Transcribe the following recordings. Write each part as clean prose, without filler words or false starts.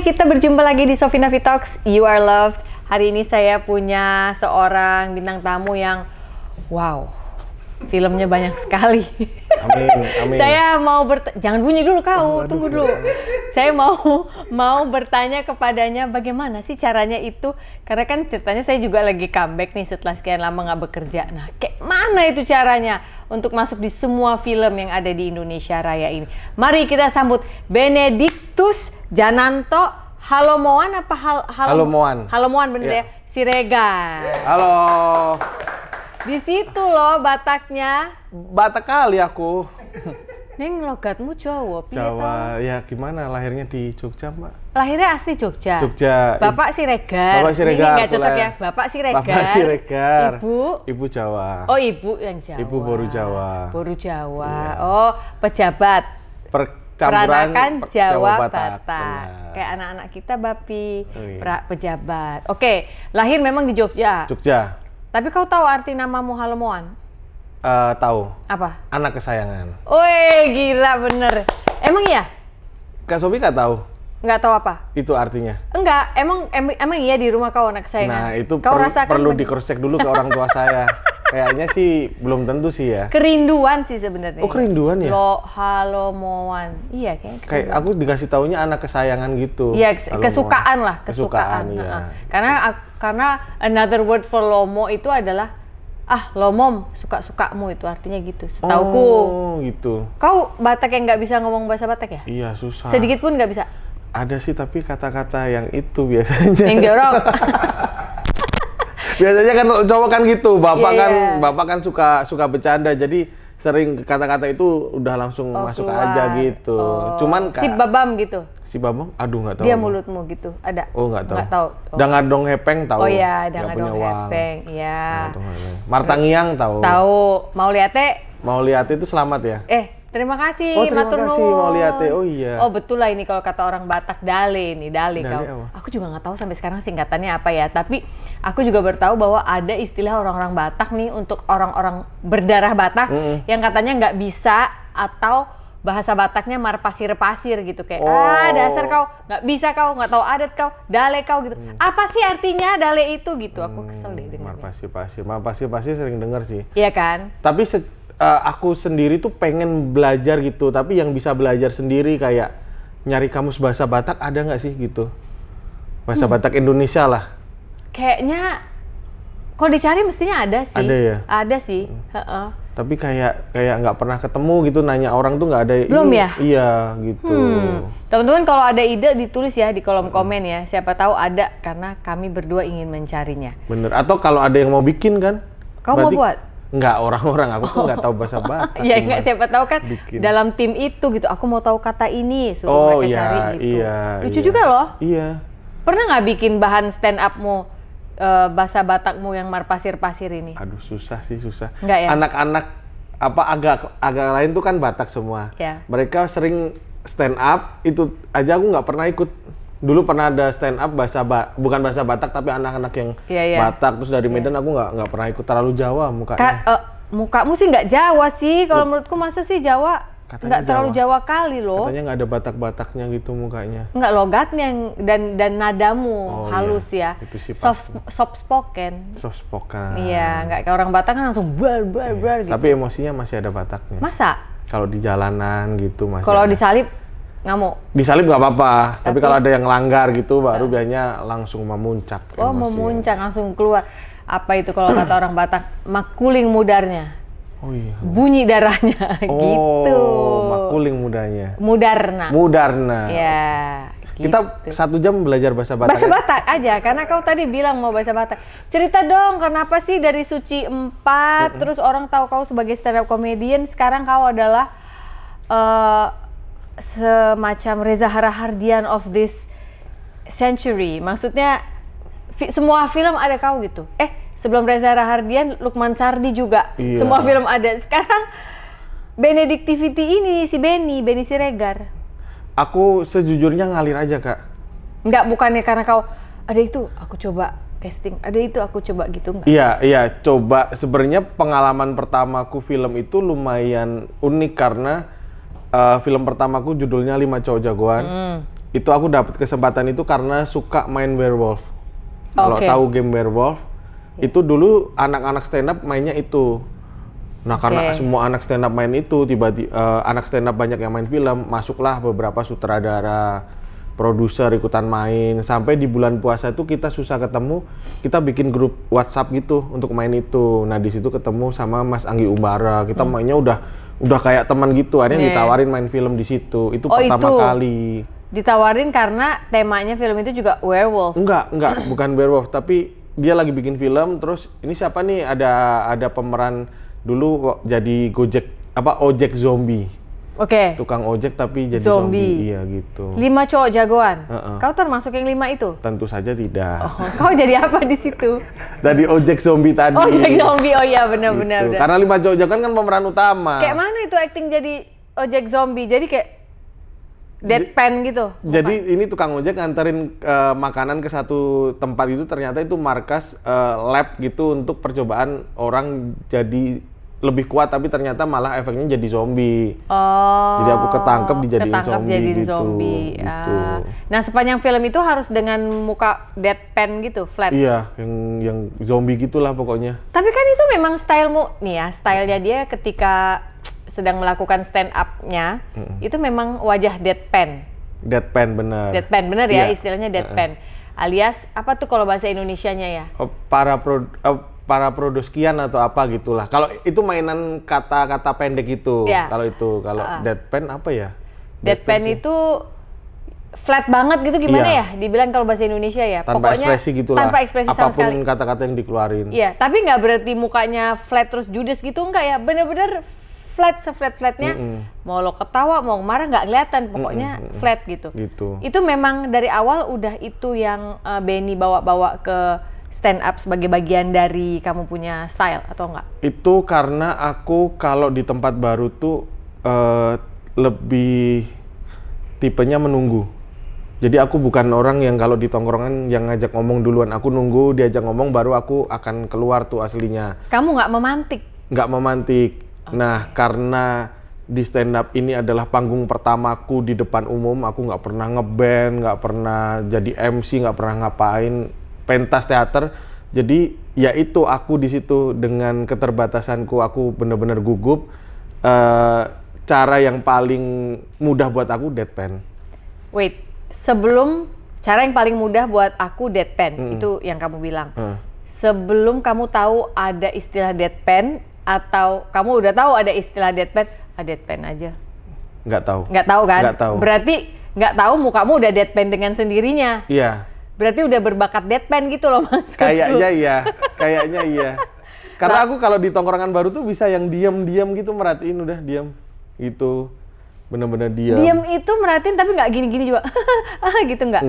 kita berjumpa lagi di Sofina Talks, You Are Loved. Hari ini saya punya seorang bintang tamu yang wow, filmnya banyak sekali. Amin. Saya mau jangan bunyi dulu kau, tunggu dulu. Saya mau bertanya kepadanya bagaimana sih caranya itu, karena kan ceritanya saya juga lagi comeback nih setelah sekian lama nggak bekerja. Nah, kayak mana itu caranya untuk masuk di semua film yang ada di Indonesia Raya ini? Mari kita sambut Benedictus Jananto Halomoan apa Halomoan. Halomoan bener ya? Siregar. Halo. Di situ loh Bataknya. Batak kali aku. Neng logatmu Jawa. Jawa, ya gimana lahirnya di Jogja, Mbak? Lahirnya asli Jogja. Jogja. Bapak Siregar. Bapak Siregar. Ini nggak cocok ya. Bapak Siregar. Bapak Siregar. Ibu Jawa. Oh, ibu yang Jawa. Ibu Boru Jawa. Boru Jawa. Iya. Oh, pejabat. Peranakan Jawa Batak. Kayak anak-anak kita Bapi. Oh, iya. Pejabat. Oke, lahir memang di Jogja. Jogja. Tapi kau tahu arti namamu Halomoan? Tahu. Apa? Anak kesayangan. Wih, gila bener. Emang iya? Kak Sobi nggak tahu? Nggak tahu apa? Itu artinya. Enggak, emang iya di rumah kau anak kesayangan? Nah, itu kau perlu di cross check dulu ke orang tua saya. Kayaknya sih belum tentu sih ya. Kerinduan sih sebenarnya. Oh, kerinduan ya? Halomoan. Iya kayaknya. Kayak aku dikasih taunya anak kesayangan gitu. Iya, Halomoan. kesukaan lah, kesukaan. Iya. Karena another word for lomo itu adalah lomom, suka-sukamu itu artinya gitu. Setauku. Oh, gitu. Kau Batak yang nggak bisa ngomong bahasa Batak ya? Iya, susah. Sedikit pun nggak bisa? Ada sih, tapi kata-kata yang itu biasanya. Yang jorok. Biasanya kan cowok kan gitu, Yeah. bapak kan suka bercanda, jadi sering kata-kata itu udah langsung masuk keluar. aja gitu. Cuman si babam gitu. Si babam, aduh nggak tahu. Dia mulutmu gitu, ada? Oh, nggak tahu. Nggak tahu. Dangadong hepeng tahu. Oh iya, Nggak punya dangadong uang. hepeng, iya. Martangiang tahu. Tahu. Mau lihat Mau lihat itu selamat ya? Terima kasih. Oh, terima matur kasih nuwun. mau lihat ya. Oh iya. Oh betul lah ini kalau kata orang Batak dale nih, dale kau. Apa? Aku juga nggak tahu sampai sekarang singkatannya apa ya. Tapi aku juga bertahu bahwa ada istilah orang-orang Batak nih untuk orang-orang berdarah Batak yang katanya nggak bisa atau bahasa Bataknya marpasir-pasir gitu kayak dasar kau nggak bisa, kau nggak tahu adat kau, dale kau gitu. Apa sih artinya dale itu gitu? Aku kesel deh dengarnya. Marpasir sering dengar sih. Iya kan? Tapi aku sendiri tuh pengen belajar gitu, tapi yang bisa belajar sendiri kayak nyari kamus bahasa Batak ada nggak sih gitu? Bahasa Batak Indonesia lah. Kayaknya kalau dicari mestinya ada sih. Ada ya? Ada sih. Tapi kayak nggak pernah ketemu gitu, nanya orang tuh nggak ada. Belum ya? Iya gitu. Teman-teman kalau ada ide ditulis ya di kolom komen ya. Siapa tahu ada, karena kami berdua ingin mencarinya. Bener. Atau kalau ada yang mau bikin kan? Kau mau buat? Nggak, orang-orang aku tuh nggak tahu bahasa Batak. Ya nggak, siapa tahu kan bikin. Dalam tim itu gitu. Aku mau tahu kata ini, suruh mereka cari gitu. Lucu juga loh. Iya. Pernah nggak bikin bahan stand upmu bahasa Batakmu yang marpasir-pasir ini? Aduh, susah. Nggak ya? Anak-anak agak lain tuh kan Batak semua. Ya. Mereka sering stand up, itu aja aku nggak pernah ikut. Dulu pernah ada stand up bukan bahasa Batak tapi anak-anak yang Batak, terus dari Medan aku nggak pernah ikut, terlalu Jawa mukanya. Mukamu sih nggak Jawa sih, kalau menurutku masa sih Jawa? Nggak terlalu Jawa kali loh. Katanya nggak ada Batak-Bataknya gitu mukanya. Nggak, logatnya dan nadamu halus ya. Itu sih soft spoken. Iya, nggak kayak orang Batak kan langsung bar gitu. Tapi emosinya masih ada Bataknya. Masa? Kalau di jalanan gitu masih. Kalau disalib ngamuk. Disalib nggak apa-apa, tapi kalau ada yang langgar gitu baru biasanya langsung memuncak. Oh, memuncak langsung keluar. Apa itu kalau kata orang Batak? Makuling mudarnya. Oh iya. Bunyi darahnya gitu. Makuling mudanya. Mudarna. Ya. Gitu. Kita 1 jam belajar bahasa Batak. Bahasa Batak aja, karena kau tadi bilang mau bahasa Batak. Cerita dong, kenapa sih dari Suci 4 terus orang tahu kau sebagai stand up comedian, sekarang kau adalah semacam Reza Hardian of this century. Maksudnya semua film ada kau gitu. Sebelum Reza Hardian, Lukman Sardi juga. Iya. Semua film ada. Sekarang Benedictivity ini si Benny Siregar. Aku sejujurnya ngalir aja, Kak. Enggak, bukannya karena kau ada itu aku coba casting, ada itu aku coba gitu enggak? Iya, coba. Sebenarnya pengalaman pertamaku film itu lumayan unik karena film pertamaku judulnya 5 Cowok Jagoan. Itu aku dapat kesempatan itu karena suka main werewolf. Kalau tahu game werewolf, itu dulu anak-anak stand up mainnya itu. Nah, karena semua anak stand up main itu, tiba-tiba anak stand up banyak yang main film, masuklah beberapa sutradara, produser ikutan main. Sampai di bulan puasa itu kita susah ketemu, kita bikin grup WhatsApp gitu untuk main itu. Nah, di situ ketemu sama Mas Anggi Umbara. Kita mainnya udah kayak teman gitu. Akhirnya ditawarin main film di situ. Itu pertama kali. Ditawarin karena temanya film itu juga werewolf. Enggak, bukan werewolf, tapi dia lagi bikin film, terus ini siapa nih, ada pemeran dulu jadi ojek zombie. Tukang ojek tapi jadi zombie. Iya gitu. 5 cowok jagoan. Kau termasuk yang 5 itu? Tentu saja tidak. Kau jadi apa di situ? Tadi ojek zombie tadi. Ojek zombie, oh iya benar-benar. Gitu. Karena 5 cowok jagoan kan pemeran utama. Kayak mana itu acting jadi ojek zombie? Jadi kayak deadpan gitu. Jadi ini tukang ojek nganterin makanan ke satu tempat itu, ternyata itu markas lab gitu untuk percobaan orang jadi lebih kuat, tapi ternyata malah efeknya jadi zombie. Jadi aku ketangkep dijadiin zombie gitu. Nah, sepanjang film itu harus dengan muka deadpan gitu, flat. Iya, yang zombie gitulah pokoknya. Tapi kan itu memang stylemu nih ya, stylenya dia ketika sedang melakukan stand up-nya, itu memang wajah deadpan. Deadpan bener. Deadpan bener ya, istilahnya deadpan. Alias apa tuh kalau bahasa Indonesianya ya? Paraprodoskian atau apa gitulah. Kalau itu mainan kata-kata pendek itu. Kalau deadpan apa ya? Deadpan itu flat banget gitu gimana ya? Dibilang kalau bahasa Indonesia ya. Tanpa pokoknya ekspresi gitulah. Tanpa ekspresi sama sekali. Apapun kata-kata yang dikeluarin. Iya, tapi nggak berarti mukanya flat terus judes gitu, enggak ya? Bener-bener flat, seflat-flatnya. Mau lo ketawa, mau marah nggak kelihatan. Pokoknya flat gitu. Itu memang dari awal udah itu yang Benny bawa-bawa ke stand up sebagai bagian dari kamu punya style atau enggak? Itu karena aku kalau di tempat baru tuh lebih tipenya menunggu. Jadi aku bukan orang yang kalau di tongkrongan yang ngajak ngomong duluan. Aku nunggu diajak ngomong baru aku akan keluar tuh aslinya. Kamu nggak memantik? Nggak memantik. Nah, karena di stand up ini adalah panggung pertamaku di depan umum, aku nggak pernah ngeband, nggak pernah jadi MC, nggak pernah ngapain pentas teater. Jadi ya itu aku di situ dengan keterbatasanku, aku bener-bener gugup. Cara yang paling mudah buat aku deadpan. Wait, sebelum cara yang paling mudah buat aku deadpan, itu yang kamu bilang. Sebelum kamu tahu ada istilah deadpan, atau kamu udah tahu ada istilah deadpan, deadpan aja? Nggak tahu. Nggak tahu kan? Nggak tahu. Berarti nggak tahu mukamu udah deadpan dengan sendirinya. Iya. Berarti udah berbakat deadpan gitu loh Mas. Kayaknya iya. Karena aku kalau di tongkrongan baru tuh bisa yang diam-diam gitu, merhatiin udah diam gitu. Bener-bener diam. Diam itu merhatiin tapi nggak gini-gini juga. Gitu nggak?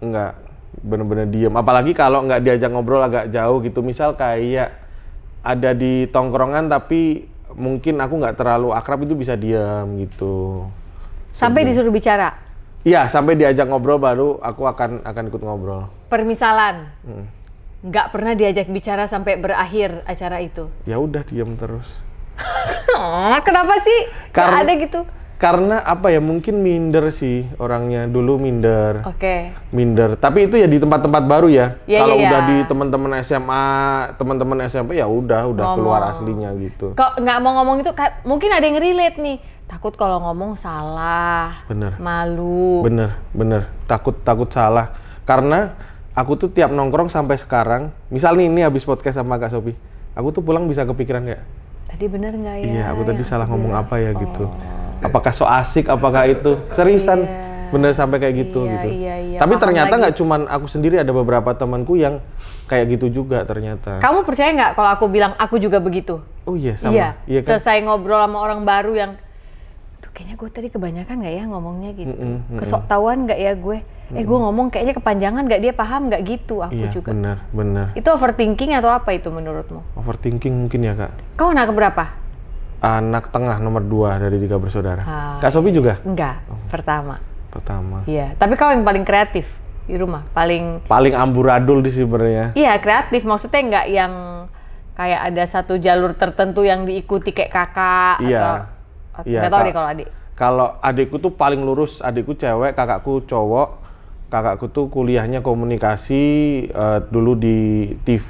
Nggak. Bener-bener diam. Apalagi kalau nggak diajak ngobrol agak jauh gitu. Misal kayak ada di tongkrongan tapi mungkin aku nggak terlalu akrab, itu bisa diam gitu. Sampai disuruh bicara? Iya, sampai diajak ngobrol baru aku akan ikut ngobrol. Permisalan? Nggak pernah diajak bicara sampai berakhir acara itu? Ya udah diam terus. Kenapa sih? Nggak ada gitu? Karena apa ya, mungkin minder sih orangnya, dulu minder. Minder, tapi itu ya di tempat-tempat baru ya. Kalau udah di teman-teman SMA, teman-teman SMP ya udah keluar aslinya gitu. Kok nggak mau ngomong itu, mungkin ada yang relate nih. Takut kalau ngomong salah. Bener. Malu. Bener. Takut salah. Karena aku tuh tiap nongkrong sampai sekarang, misal nih ini habis podcast sama Kak Sophie, aku tuh pulang bisa kepikiran nggak? Tadi bener nggak ya? Iya, aku tadi salah ngomong apa ya gitu. Apakah so asik, apakah itu seriusan, bener sampai kayak gitu gitu. Iya, tapi ternyata nggak cuman aku sendiri, ada beberapa temanku yang kayak gitu juga ternyata. Kamu percaya nggak kalau aku bilang aku juga begitu? Oh iya, sama. Iya kan? Selesai ngobrol sama orang baru yang, kayaknya gue tadi kebanyakan nggak ya ngomongnya gitu. Kesok tahuan nggak ya gue? Gue ngomong kayaknya kepanjangan nggak, dia paham nggak gitu aku juga. Benar. Itu overthinking atau apa itu menurutmu? Overthinking mungkin ya Kak. Kau anak berapa? Anak tengah, nomor 2 dari 3 bersaudara. Kak Sophie juga? Enggak, pertama. Iya, tapi kau yang paling kreatif di rumah, paling amburadul di sebenarnya. Iya, kreatif, maksudnya nggak yang kayak ada satu jalur tertentu yang diikuti kayak kakak. Iya. Nggak tahu deh kalau adik. Kalau adikku tuh paling lurus, adikku cewek, kakakku cowok. Kakakku tuh kuliahnya komunikasi, dulu di TV,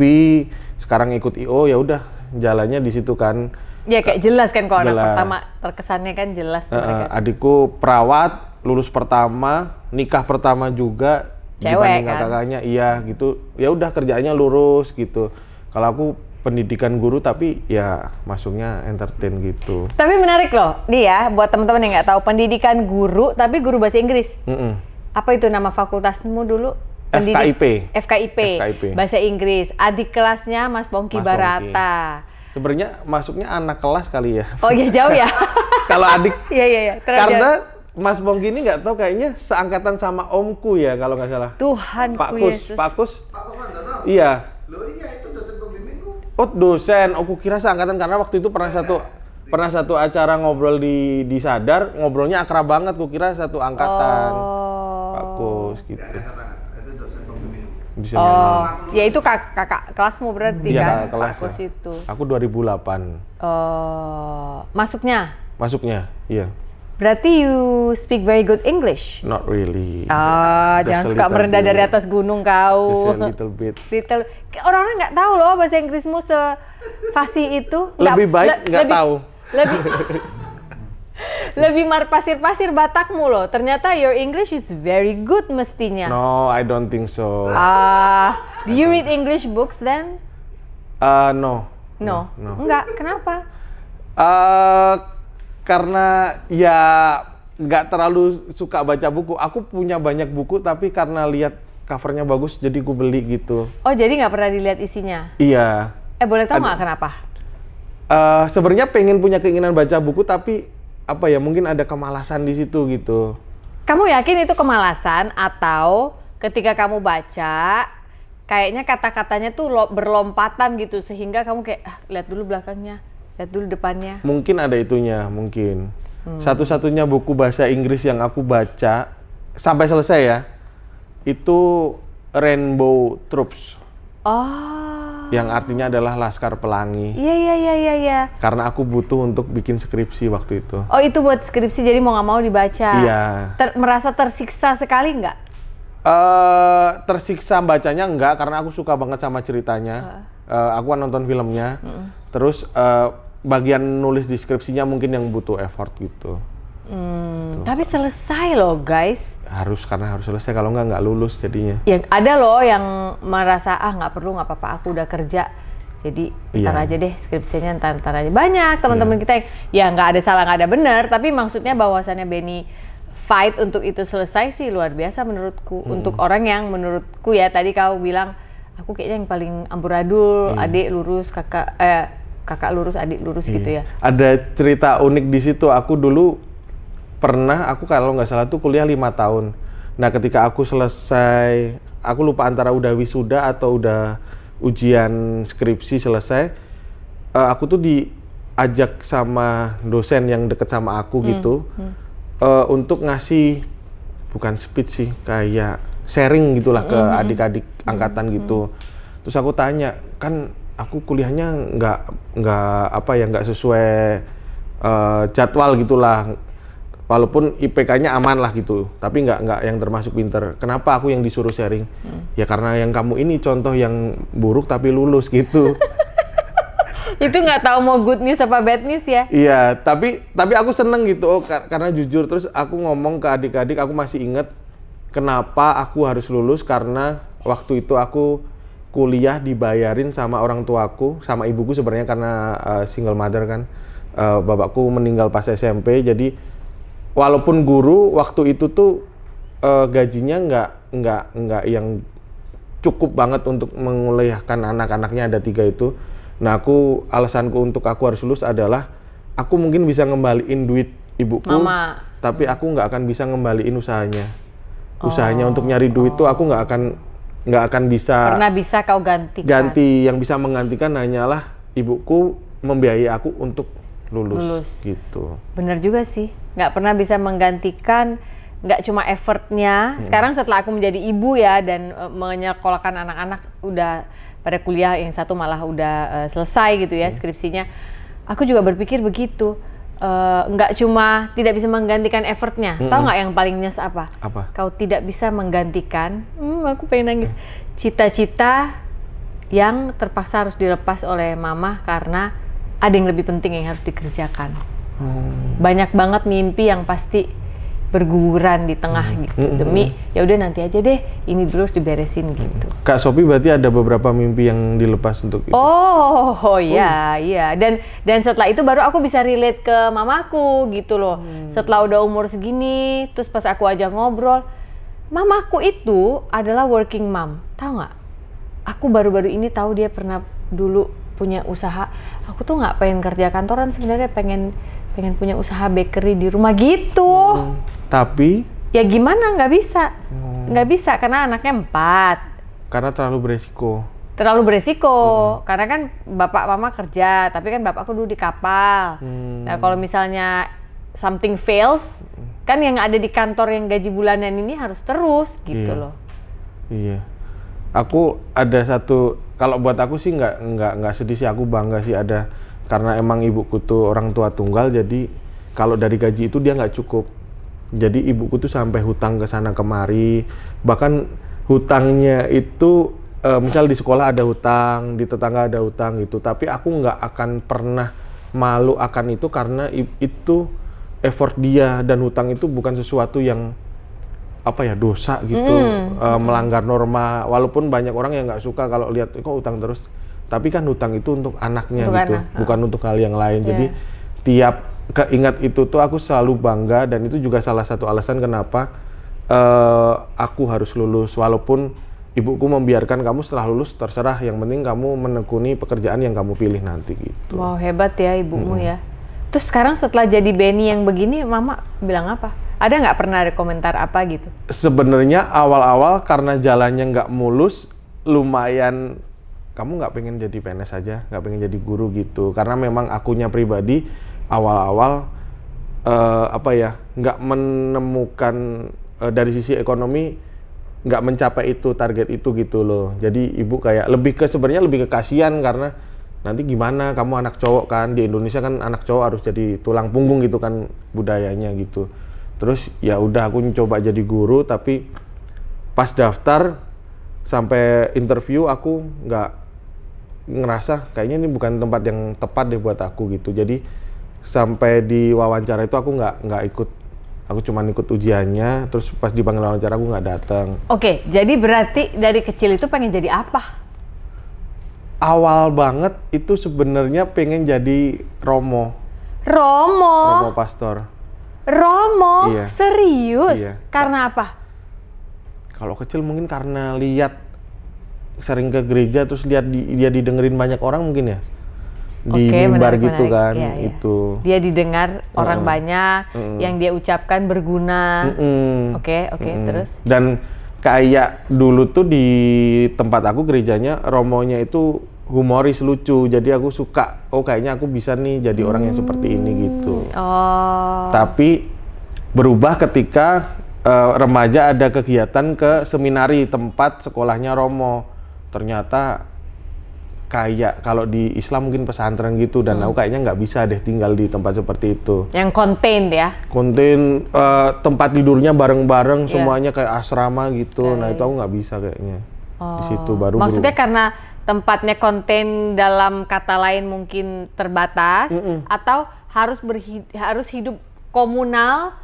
sekarang ikut IO, ya udah jalannya di situ kan. Ya kayak jelas kan kalau anak Jelas. pertama terkesannya kan jelas mereka. Adikku perawat, lulus pertama, nikah pertama juga, Cewek dibanding kan? kakaknya, iya gitu. Ya udah kerjaannya lurus gitu. Kalau aku pendidikan guru tapi ya masuknya entertain gitu. Tapi menarik loh, nih ya buat teman-teman yang nggak tahu pendidikan guru tapi guru bahasa Inggris. Apa itu nama fakultasmu dulu? FKIP. FKIP. Bahasa Inggris. Adik kelasnya Mas Pongki Mas Barata. Sebenarnya masuknya anak kelas kali ya. Oh iya jauh ya. Kalau adik. Iya. Karena Mas Pongki ini nggak tahu kayaknya seangkatan sama omku ya kalau nggak salah. Tuhan Pak Yesus. Pak Kus. Pak Kusmandono? Iya. Loh iya, itu dosen pembimbingku. Oh dosen, aku kira seangkatan karena waktu itu pernah satu acara ngobrol di Sadar, ngobrolnya akrab banget, aku kira satu angkatan. Pak Kus gitu. Itu dosen pembimbingku. Bisa Ya itu kakak kelasmu berarti Iya, kan? kakak kelas Pak Kus ya. itu. Aku 2008. Masuknya? Masuknya, iya. Berarti you speak very good English? Not really. Jangan Just a suka little merendah bit. dari atas gunung kau. Just a little bit. Orang-orang nggak tahu loh bahasa Inggrismu sefasih itu. Lebih baik nggak tahu. Lebih pasir-pasir Batakmu loh. Ternyata your English is very good mestinya. No, I don't think so. Do you read English books then? No. No. Enggak. Kenapa? Karena ya nggak terlalu suka baca buku. Aku punya banyak buku tapi karena lihat covernya bagus jadi aku beli gitu. Oh jadi nggak pernah dilihat isinya? Iya. Boleh tahu nggak kenapa? Sebenarnya pengen punya keinginan baca buku tapi apa ya mungkin ada kemalasan di situ gitu. Kamu yakin itu kemalasan atau ketika kamu baca kayaknya kata-katanya tuh berlompatan gitu sehingga kamu kayak lihat dulu belakangnya, lihat dulu depannya. Mungkin ada itunya, mungkin. Satu-satunya buku bahasa Inggris yang aku baca sampai selesai ya, itu Rainbow Troops. Yang artinya adalah Laskar Pelangi. Iya. Karena aku butuh untuk bikin skripsi waktu itu. Oh itu buat skripsi jadi mau nggak mau dibaca. Iya. Merasa tersiksa sekali nggak? Tersiksa bacanya enggak, karena aku suka banget sama ceritanya. Aku kan nonton filmnya. Terus bagian nulis deskripsinya mungkin yang butuh effort gitu. Tapi selesai loh guys. Karena harus selesai, kalau nggak lulus jadinya. Ya ada loh yang merasa nggak perlu, nggak apa-apa, aku udah kerja. Jadi ntar aja deh skripsinya, ntar aja. Banyak teman-teman kita yang nggak ada salah, nggak ada benar. Tapi maksudnya bahwasannya Benny fight untuk itu selesai sih luar biasa menurutku. Untuk orang yang menurutku ya tadi kau bilang, aku kayaknya yang paling amburadul, adik lurus, kakak lurus, adik lurus gitu ya. Ada cerita unik di situ. Aku dulu pernah, aku kalau nggak salah tuh kuliah 5 tahun. Nah ketika aku selesai, aku lupa antara udah wisuda atau udah ujian skripsi selesai, aku tuh diajak sama dosen yang deket sama aku gitu, untuk ngasih, bukan speech sih, kayak sharing gitulah ke adik-adik angkatan gitu. Terus aku tanya, kan aku kuliahnya nggak sesuai jadwal gitulah. Walaupun IPK-nya aman lah gitu, tapi nggak yang termasuk pinter. Kenapa aku yang disuruh sharing? Ya karena yang kamu ini contoh yang buruk tapi lulus gitu. Itu nggak tahu mau good news apa bad news ya? Iya, tapi aku seneng gitu, karena jujur. Terus aku ngomong ke adik-adik, aku masih inget kenapa aku harus lulus, karena waktu itu aku kuliah dibayarin sama orang tuaku, sama ibuku sebenarnya karena single mother kan. Bapakku meninggal pas SMP, jadi walaupun guru waktu itu tuh gajinya nggak yang cukup banget untuk menguliahkan anak-anaknya, ada 3 itu. Nah alasanku untuk aku harus lulus adalah aku mungkin bisa ngembaliin duit ibuku, Mama. tapi aku nggak akan bisa ngembaliin usahanya. Usahanya untuk nyari duit tuh aku nggak akan bisa. Pernah bisa kau gantikan. Ganti, yang bisa menggantikan hanyalah ibuku membiayai aku untuk lulus. Gitu. Bener juga sih, nggak pernah bisa menggantikan, nggak cuma effortnya. Sekarang setelah aku menjadi ibu ya dan menyekolahkan anak-anak udah pada kuliah, yang satu malah udah selesai gitu ya skripsinya. Aku juga berpikir begitu, nggak cuma tidak bisa menggantikan effortnya. Tahu nggak yang paling nyes apa? Apa? Kau tidak bisa menggantikan, aku pengen nangis, cita-cita yang terpaksa harus dilepas oleh mama karena ada yang lebih penting yang harus dikerjakan. Banyak banget mimpi yang pasti berguguran di tengah gitu, demi ya udah nanti aja deh, ini dulu harus diberesin gitu. Kak Sophie berarti ada beberapa mimpi yang dilepas untuk itu? Iya. Dan setelah itu baru aku bisa relate ke mamaku gitu loh. Setelah udah umur segini, terus pas aku ajak ngobrol, mamaku itu adalah working mom, tahu nggak? Aku baru-baru ini tahu dia pernah dulu punya usaha. Aku tuh nggak pengen kerja kantoran sebenarnya, pengen punya usaha bakery di rumah gitu. Tapi? Ya gimana, nggak bisa karena anaknya 4. Karena terlalu beresiko. Karena kan bapak mama kerja, tapi kan bapakku dulu di kapal. Nah kalau misalnya something fails, kan yang ada di kantor yang gaji bulanan ini harus terus gitu loh. Iya. Aku ada satu, kalau buat aku sih nggak sedih sih, aku bangga sih ada, karena emang ibuku tuh orang tua tunggal, jadi kalau dari gaji itu dia nggak cukup. Jadi ibuku tuh sampai hutang ke sana kemari, bahkan hutangnya itu misal di sekolah ada hutang, di tetangga ada hutang gitu, tapi aku nggak akan pernah malu akan itu karena itu effort dia, dan hutang itu bukan sesuatu yang dosa gitu, melanggar norma, walaupun banyak orang yang nggak suka kalau lihat kok hutang terus, tapi kan hutang itu untuk anaknya gitu, bukan untuk hal yang lain. Jadi tiap keingat itu tuh aku selalu bangga, dan itu juga salah satu alasan kenapa aku harus lulus, walaupun ibuku membiarkan kamu setelah lulus terserah, yang penting kamu menekuni pekerjaan yang kamu pilih nanti gitu. Wow, hebat ya ibumu ya. Terus sekarang setelah jadi Benny yang begini, mama bilang apa? Ada nggak pernah ada komentar apa gitu? Sebenarnya awal-awal karena jalannya nggak mulus, lumayan, kamu nggak pengen jadi PNS aja, nggak pengen jadi guru gitu, karena memang akunya pribadi awal-awal nggak menemukan dari sisi ekonomi, nggak mencapai itu, target itu gitu loh. Jadi ibu kayak sebenarnya lebih ke kasihan, karena nanti gimana, kamu anak cowok kan, di Indonesia kan anak cowok harus jadi tulang punggung gitu kan budayanya gitu. Terus ya udah aku coba jadi guru, tapi pas daftar sampai interview aku nggak ngerasa kayaknya ini bukan tempat yang tepat deh buat aku gitu. Jadi sampai di wawancara itu aku nggak ikut, aku cuma ikut ujiannya, terus pas dipanggil wawancara aku nggak datang. Oke, jadi berarti dari kecil itu pengen jadi apa? Awal banget itu sebenarnya pengen jadi Romo pastor. Romo? Iya. Serius? Iya. Karena apa? Kalau kecil mungkin karena lihat sering ke gereja, terus lihat dia didengerin banyak orang mungkin ya. Di mimbar gitu kan, iya. itu. Dia didengar orang banyak, yang dia ucapkan berguna. Oke, terus? Dan kayak dulu tuh di tempat aku gerejanya, romonya itu humoris, lucu. Jadi aku suka, kayaknya aku bisa nih jadi orang yang seperti ini gitu. Tapi berubah ketika remaja ada kegiatan ke seminari tempat sekolahnya Romo. Ternyata kayak kalau di Islam mungkin pesantren gitu, dan aku kayaknya nggak bisa deh tinggal di tempat seperti itu. Yang contained ya? Contained, tempat tidurnya bareng-bareng, semuanya kayak asrama gitu. Nah itu aku nggak bisa kayaknya. Di situ baru. Maksudnya karena tempatnya konten dalam kata lain mungkin terbatas, atau harus hidup komunal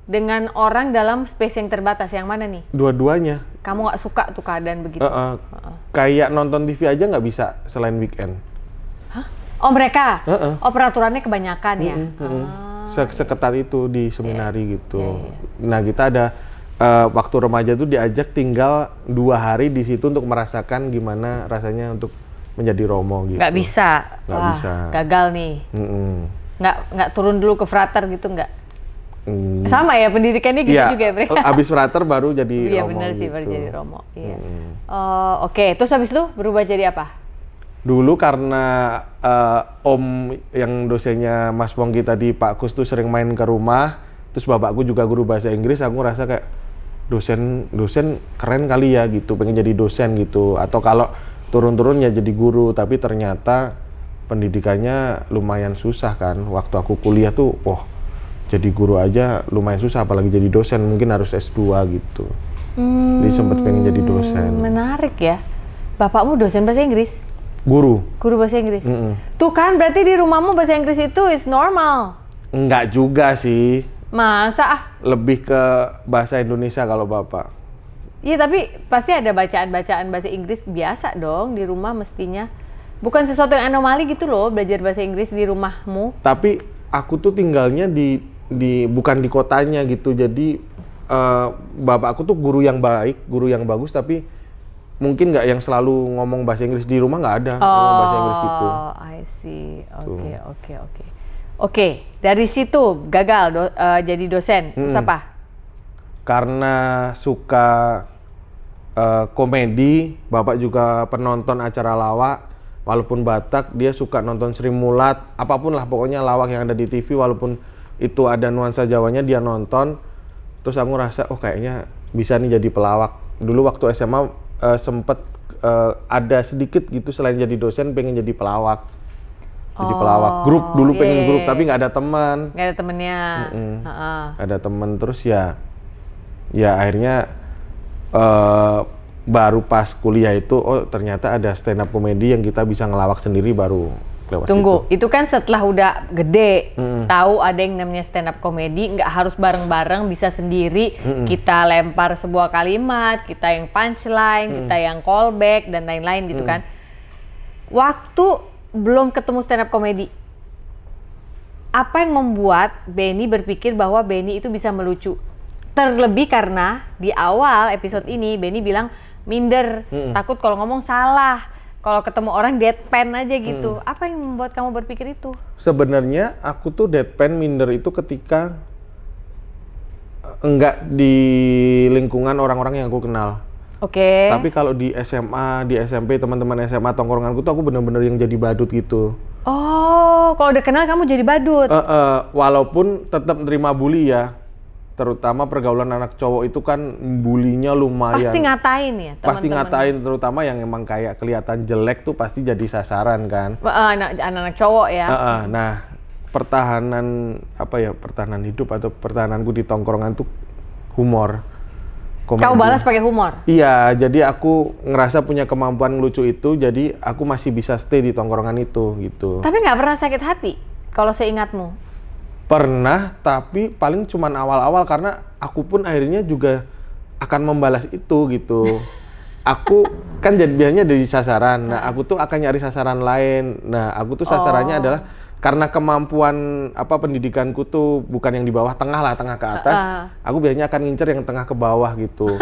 dengan orang dalam space yang terbatas, yang mana nih? Dua-duanya. Kamu nggak suka tuh keadaan begitu? Kayak nonton TV aja nggak bisa selain weekend. Hah? Oh mereka? Oh peraturannya kebanyakan ya? Seketat itu di seminari gitu. Nah kita ada waktu remaja tuh diajak tinggal 2 hari di situ untuk merasakan gimana rasanya untuk menjadi Romo gitu. Nggak bisa? Nggak bisa. Gagal nih. Nggak turun dulu ke frater gitu nggak? Sama ya pendidikannya gitu juga ya mereka? Abis frater baru jadi Romo. Iya benar sih, baru jadi Romo. Iya. Oke, terus habis itu berubah jadi apa? Dulu karena Om yang dosennya Mas Pongki tadi, Pak Kus tuh sering main ke rumah, terus bapakku juga guru bahasa Inggris, aku ngerasa kayak dosen keren kali ya gitu, pengen jadi dosen gitu, atau kalau turun-turun ya jadi guru. Tapi ternyata pendidikannya lumayan susah kan. Waktu aku kuliah tuh, jadi guru aja lumayan susah, apalagi jadi dosen mungkin harus S2 gitu. Jadi sempat pengen jadi dosen. Menarik ya. Bapakmu dosen bahasa Inggris? Guru bahasa Inggris? Tuh kan berarti di rumahmu bahasa Inggris itu is normal? Enggak juga sih. Masa ah? Lebih ke bahasa Indonesia kalau bapak. Iya tapi pasti ada bacaan-bacaan bahasa Inggris biasa dong di rumah mestinya. Bukan sesuatu yang anomali gitu loh belajar bahasa Inggris di rumahmu. Tapi aku tuh tinggalnya di bukan di kotanya gitu, jadi bapak aku tuh guru yang baik, guru yang bagus, tapi mungkin nggak yang selalu ngomong bahasa Inggris. Di rumah nggak ada ngomong bahasa Inggris gitu. Oh, I see. Oke, dari situ gagal jadi dosen. Terus apa? Karena suka komedi, bapak juga penonton acara lawak. Walaupun Batak, dia suka nonton Sri Mulat, apapun lah pokoknya lawak yang ada di TV, walaupun itu ada nuansa Jawanya dia nonton. Terus aku ngerasa, kayaknya bisa nih jadi pelawak. Dulu waktu SMA sempet ada sedikit gitu, selain jadi dosen pengen jadi pelawak. Jadi pelawak grup, dulu pengen grup, tapi nggak ada teman. Nggak ada temennya. Ada teman, terus ya akhirnya baru pas kuliah itu, ternyata ada stand up comedy yang kita bisa ngelawak sendiri baru lewat Tunggu, situ. itu kan setelah udah gede, tahu ada yang namanya stand up comedy, nggak harus bareng-bareng, bisa sendiri. Kita lempar sebuah kalimat, kita yang punchline, kita yang callback dan lain-lain gitu kan. Waktu belum ketemu stand up comedy, apa yang membuat Benny berpikir bahwa Benny itu bisa melucu? Terlebih karena di awal episode ini Benny bilang minder, takut kalau ngomong salah, kalau ketemu orang deadpan aja gitu. Apa yang membuat kamu berpikir itu? Sebenarnya aku tuh deadpan minder itu ketika enggak di lingkungan orang-orang yang aku kenal. Oke. Tapi kalau di SMA, di SMP, teman-teman SMA tongkronganku tuh aku bener-bener yang jadi badut gitu. Oh, kalau udah kenal kamu jadi badut? Walaupun tetap nerima bully ya. Terutama pergaulan anak cowok itu kan bulinya lumayan. Pasti ngatain ya teman-teman. Pasti ngatain, terutama yang emang kayak kelihatan jelek tuh pasti jadi sasaran kan. Anak-anak cowok ya. Nah, pertahanan hidup atau pertahananku di tongkrongan tuh humor. Komedi. Kau balas pakai humor? Iya, jadi aku ngerasa punya kemampuan ngelucu itu, jadi aku masih bisa stay di tongkrongan itu gitu. Tapi nggak pernah sakit hati kalau seingatmu? Pernah, tapi paling cuman awal-awal karena aku pun akhirnya juga akan membalas itu gitu. Aku kan biasanya dari sasaran, nah aku tuh akan nyari sasaran lain. Nah aku tuh sasarannya adalah karena kemampuan pendidikanku tuh bukan yang di bawah, tengah lah, tengah ke atas. Aku biasanya akan ngincer yang tengah ke bawah gitu.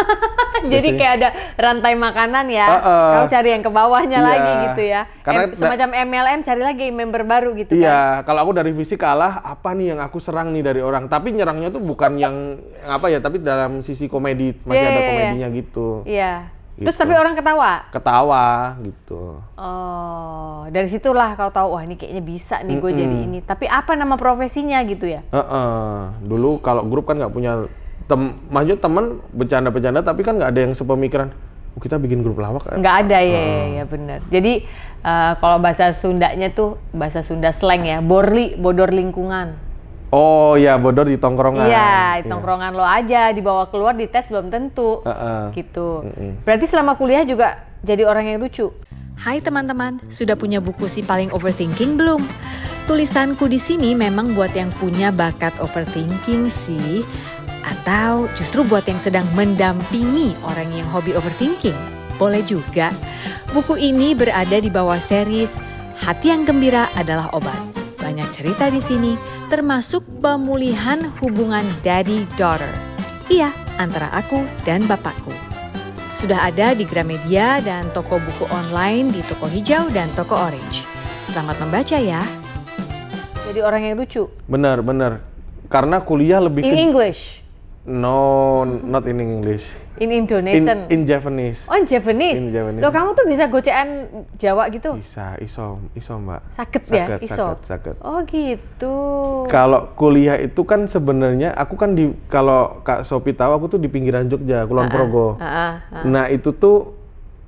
Jadi kayak ada rantai makanan ya, kamu cari yang ke bawahnya lagi gitu ya. Karena semacam MLM, cari lagi member baru gitu kan. Iya, kalau aku dari fisik kalah, apa nih yang aku serang nih dari orang. Tapi nyerangnya tuh bukan yang tapi dalam sisi komedi, masih ada komedinya gitu. Iya. Gitu. Terus tapi orang ketawa? Ketawa gitu. Oh, dari situlah kau tahu, wah ini kayaknya bisa nih gue jadi ini. Tapi apa nama profesinya gitu ya? Dulu kalau grup kan nggak punya maksudnya teman bercanda-bercanda, tapi kan nggak ada yang sepemikiran. Kita bikin grup lawak kan? Nggak ada ya benar. Jadi kalau bahasa Sundanya tuh bahasa Sunda slang ya, bodor lingkungan. Oh ya, bodor di tongkrongan. Iya, di tongkrongan lo aja, dibawa keluar dites belum tentu. Gitu. Berarti selama kuliah juga jadi orang yang lucu. Hai teman-teman, sudah punya buku Si Paling Overthinking belum? Tulisanku di sini memang buat yang punya bakat overthinking sih, atau justru buat yang sedang mendampingi orang yang hobi overthinking. Boleh juga. Buku ini berada di bawah series Hati yang Gembira Adalah Obat. Banyak cerita di sini, termasuk pemulihan hubungan daddy-daughter. Iya, antara aku dan bapakku. Sudah ada di Gramedia dan toko buku online di Toko Hijau dan Toko Orange. Selamat membaca ya. Jadi orang yang lucu. Bener. Karena kuliah lebih In English? No, not in English. In Indonesian? In Japanese. Oh, in Japanese? In Japanese. Loh, kamu tuh bisa gocean Jawa gitu? Bisa, iso Mbak. Sakit. Oh gitu. Kalau kuliah itu kan sebenarnya aku kan kalau Kak Sophie tahu, aku tuh di pinggiran Jogja, Kulon Progo. Nah itu tuh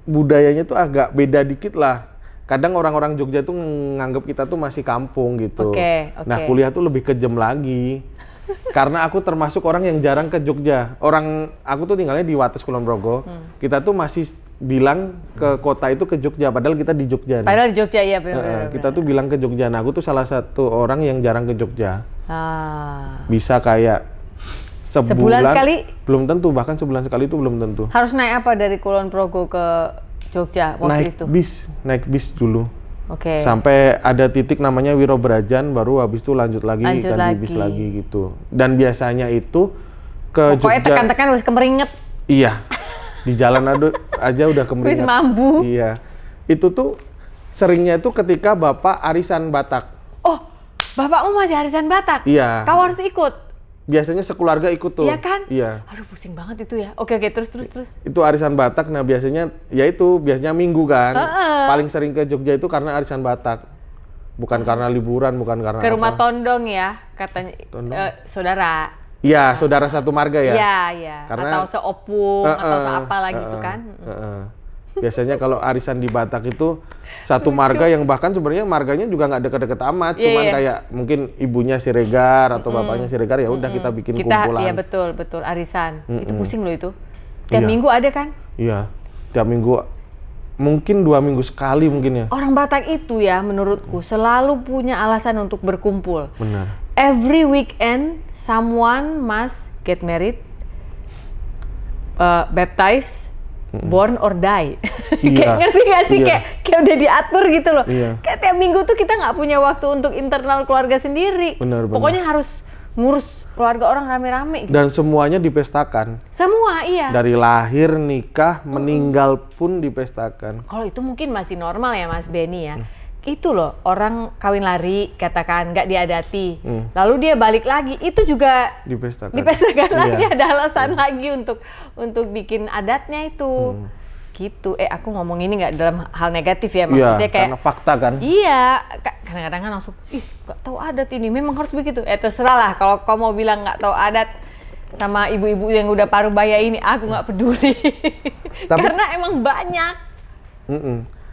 budayanya tuh agak beda dikit lah. kadang orang-orang Jogja tuh nganggep kita tuh masih kampung gitu. Oke. Nah kuliah tuh lebih kejam lagi. Karena aku termasuk orang yang jarang ke Jogja. Aku tuh tinggalnya di Wates Kulon Progo. Kita tuh masih bilang ke kota itu ke Jogja, padahal kita di Jogja. Padahal di Jogja, iya benar. Kita tuh bilang ke Jogja. Nah aku tuh salah satu orang yang jarang ke Jogja. Bisa kayak sebulan sekali? Belum tentu, bahkan sebulan sekali itu belum tentu. Harus naik apa dari Kulon Progo ke Jogja waktu itu? Naik bis dulu. Oke. Sampai ada titik namanya Wirobrajan, baru habis itu lanjut lagi bis lagi gitu. Dan biasanya itu ke pokoknya Jogja. tekan-tekan harus kemeringet. Iya. Di jalan aja udah kemeringet. Wis mambu. Iya. Itu tuh seringnya itu ketika Bapak arisan Batak. Oh, bapakmu masih arisan Batak? Iya. Kau harus ikut? Biasanya sekeluarga ikut tuh. Iya kan? Iya. Aduh pusing banget itu ya. Oke, terus. Itu arisan Batak, nah biasanya Minggu kan. Paling sering ke Jogja itu karena arisan Batak. Bukan karena liburan, bukan karena ke rumah Tondong ya, katanya. Saudara. Iya, saudara satu marga ya. Iya. Karena, atau seopung, atau seapa lagi itu kan. Biasanya kalau arisan di Batak itu satu marga yang bahkan sebenarnya marganya juga nggak deket-deket amat, cuman kayak mungkin ibunya Siregar atau bapaknya Siregar, ya udah kita bikin kumpulan. Iya betul arisan. Itu pusing loh itu. Tiap minggu ada kan? Iya, tiap minggu. Mungkin 2 minggu sekali mungkin ya. Orang Batak itu ya menurutku selalu punya alasan untuk berkumpul. Benar. Every weekend someone must get married, baptized, born or die. Kayak ngerti gak sih? Kayak udah diatur gitu loh. Kayak tiap minggu tuh kita nggak punya waktu untuk internal keluarga sendiri. Benar. Pokoknya harus ngurus keluarga orang rame-rame gitu. Dan semuanya dipestakan. Semua, iya. Dari lahir, nikah, meninggal pun dipestakan. Kalau itu mungkin masih normal ya Mas Benny ya. Itu loh, orang kawin lari katakan nggak diadati. Lalu dia balik lagi, itu juga dipestakan lagi, ada alasan lagi untuk bikin adatnya itu. Gitu. Aku ngomong ini nggak dalam hal negatif ya, maksudnya kayak karena fakta kan. Iya, kadang-kadang kan langsung nggak tahu adat ini, memang harus begitu. Terserah lah, kalau kau mau bilang nggak tahu adat sama ibu-ibu yang udah paruh baya ini, aku nggak peduli. Karena emang banyak.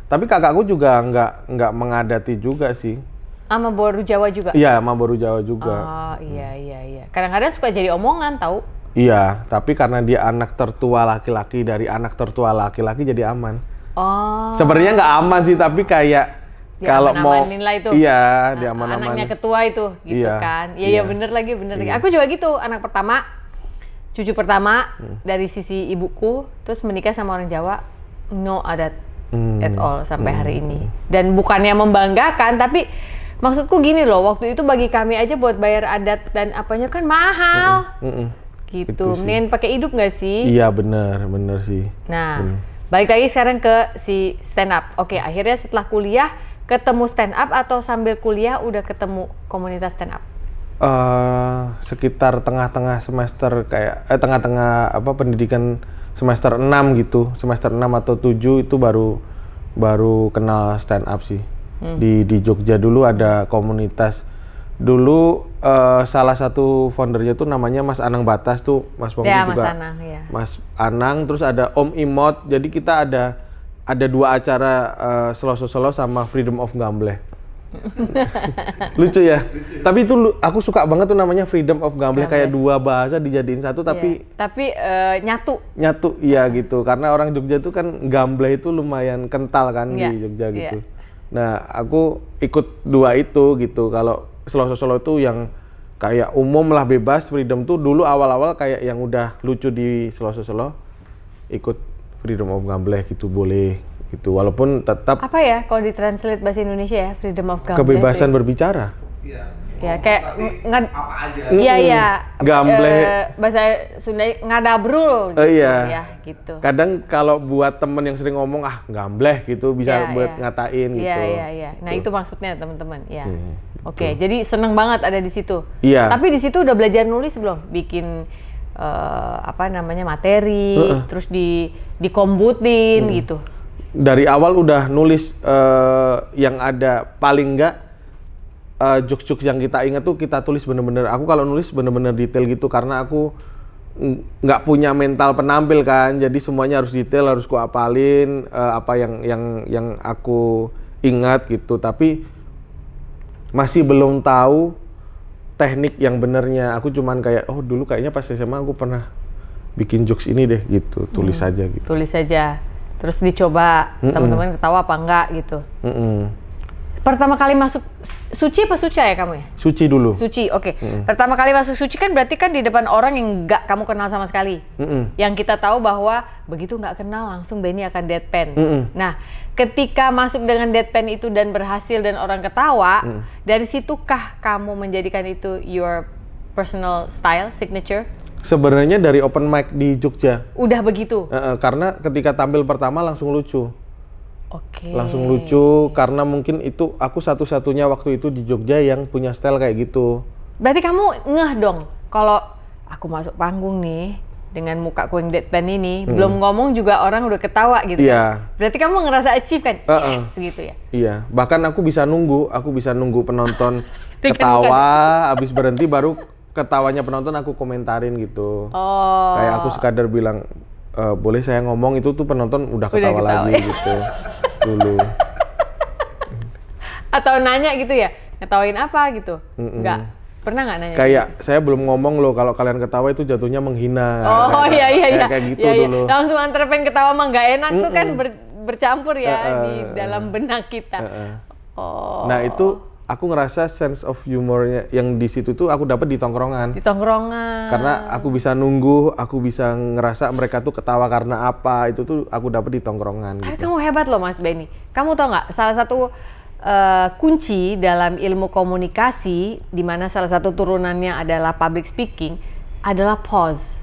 Tapi kakakku juga nggak mengadati juga sih. Sama Boru Jawa juga? Iya, sama Boru Jawa juga. Oh iya. Kadang-kadang suka jadi omongan tahu. Iya, tapi karena dia anak tertua laki-laki, dari anak tertua laki-laki jadi aman. Oh. Sebenarnya nggak aman sih, tapi kayak kalau mau itu. Iya, dia aman-aman. Anaknya ketua itu, gitu kan. Iya, bener lagi. Aku juga gitu, anak pertama, cucu pertama dari sisi ibuku, terus menikah sama orang Jawa, no adat at all sampai hari ini. Dan bukannya membanggakan, tapi maksudku gini loh, waktu itu bagi kami aja buat bayar adat dan apanya kan mahal. Gitu, mendingan pakai hidup nggak sih? Iya benar sih. Nah, balik lagi sekarang ke si stand up. Oke, akhirnya setelah kuliah ketemu stand up atau sambil kuliah udah ketemu komunitas stand up? Sekitar tengah-tengah semester tengah-tengah pendidikan semester 6 gitu, semester 6 atau 7 itu baru kenal stand up sih. Di Jogja dulu ada komunitas. Dulu salah satu foundernya tuh namanya Mas Anang Batas tuh, Mas Pongki juga. Mas Anang, ya. Mas Anang, terus ada Om Imot. Jadi kita ada 2 acara selo-selo sama Freedom of Gambleh. Lucu ya. Tapi itu aku suka banget tuh namanya Freedom of Gambleh, kayak 2 bahasa dijadiin satu tapi nyatu iya gitu. Karena orang Jogja tuh kan gambleh itu lumayan kental kan di Jogja gitu. Nah, aku ikut 2 itu gitu. Kalau selo-selo itu yang kayak umum lah, bebas. Freedom tuh dulu awal-awal kayak yang udah lucu di selo-selo, ikut Freedom of Gambleh gitu, boleh gitu. Walaupun tetap apa ya kalau ditranslate bahasa Indonesia ya, Freedom of Gambleh, kebebasan berbicara. Iya. Ya kayak apa aja. Iya. Gambleh bahasa Sunda ngadabrul gitu ya gitu. Kadang kalau buat temen yang sering ngomong gambleh gitu bisa buat ngatain gitu. Iya. Nah, itu maksudnya teman-teman ya. Oke, jadi seneng banget ada di situ. Iya. Tapi di situ udah belajar nulis belum? Bikin materi, terus dikombutin gitu. Dari awal udah nulis yang ada paling enggak jokes-jokes yang kita ingat tuh kita tulis bener-bener. Aku kalau nulis bener-bener detail gitu karena aku nggak punya mental penampil kan. Jadi semuanya harus detail, harus ku apalin apa yang aku ingat gitu, tapi masih belum tahu teknik yang benernya. Aku cuman kayak, oh dulu kayaknya pas SMA aku pernah bikin jokes ini deh gitu, tulis aja gitu. Tulis aja, terus dicoba teman-teman ketawa apa enggak gitu. Pertama kali masuk Suci apa Suca ya kamu ya? Suci dulu. Suci, oke. Pertama kali masuk Suci kan berarti kan di depan orang yang nggak kamu kenal sama sekali. Yang kita tahu bahwa begitu nggak kenal langsung Benny akan deadpan. Nah, ketika masuk dengan deadpan itu dan berhasil dan orang ketawa, dari situkah kamu menjadikan itu your personal style, signature? Sebenarnya dari open mic di Jogja. Udah begitu? Karena ketika tampil pertama langsung lucu. Oke. Langsung lucu karena mungkin itu aku satu-satunya waktu itu di Jogja yang punya style kayak gitu. Berarti kamu ngeh dong kalau aku masuk panggung nih dengan muka ku yang deadpan ini, belum ngomong juga orang udah ketawa gitu. Iya. Berarti kamu ngerasa achieve kan? Yes gitu ya. Iya, bahkan aku bisa nunggu penonton ketawa, abis berhenti baru ketawanya penonton aku komentarin gitu. Kayak aku sekadar bilang, boleh saya ngomong, itu tuh penonton udah ketawa lagi gitu dulu. Atau nanya gitu ya, ngetawain apa gitu? Enggak, pernah nggak nanya? Kayak saya belum ngomong loh, kalau kalian ketawa itu jatuhnya menghina. Oh iya. Kayak gitu dulu. Langsung antar pengen ketawa mah nggak enak tuh kan bercampur ya di dalam benak kita. Nah itu aku ngerasa sense of humornya yang di situ tuh aku dapat di tongkrongan. Di tongkrongan. Karena aku bisa nunggu, aku bisa ngerasa mereka tuh ketawa karena apa, itu tuh aku dapat di tongkrongan. Gitu. Kamu hebat loh Mas Benny. Kamu tau nggak salah satu kunci dalam ilmu komunikasi, di mana salah satu turunannya adalah public speaking, adalah pause.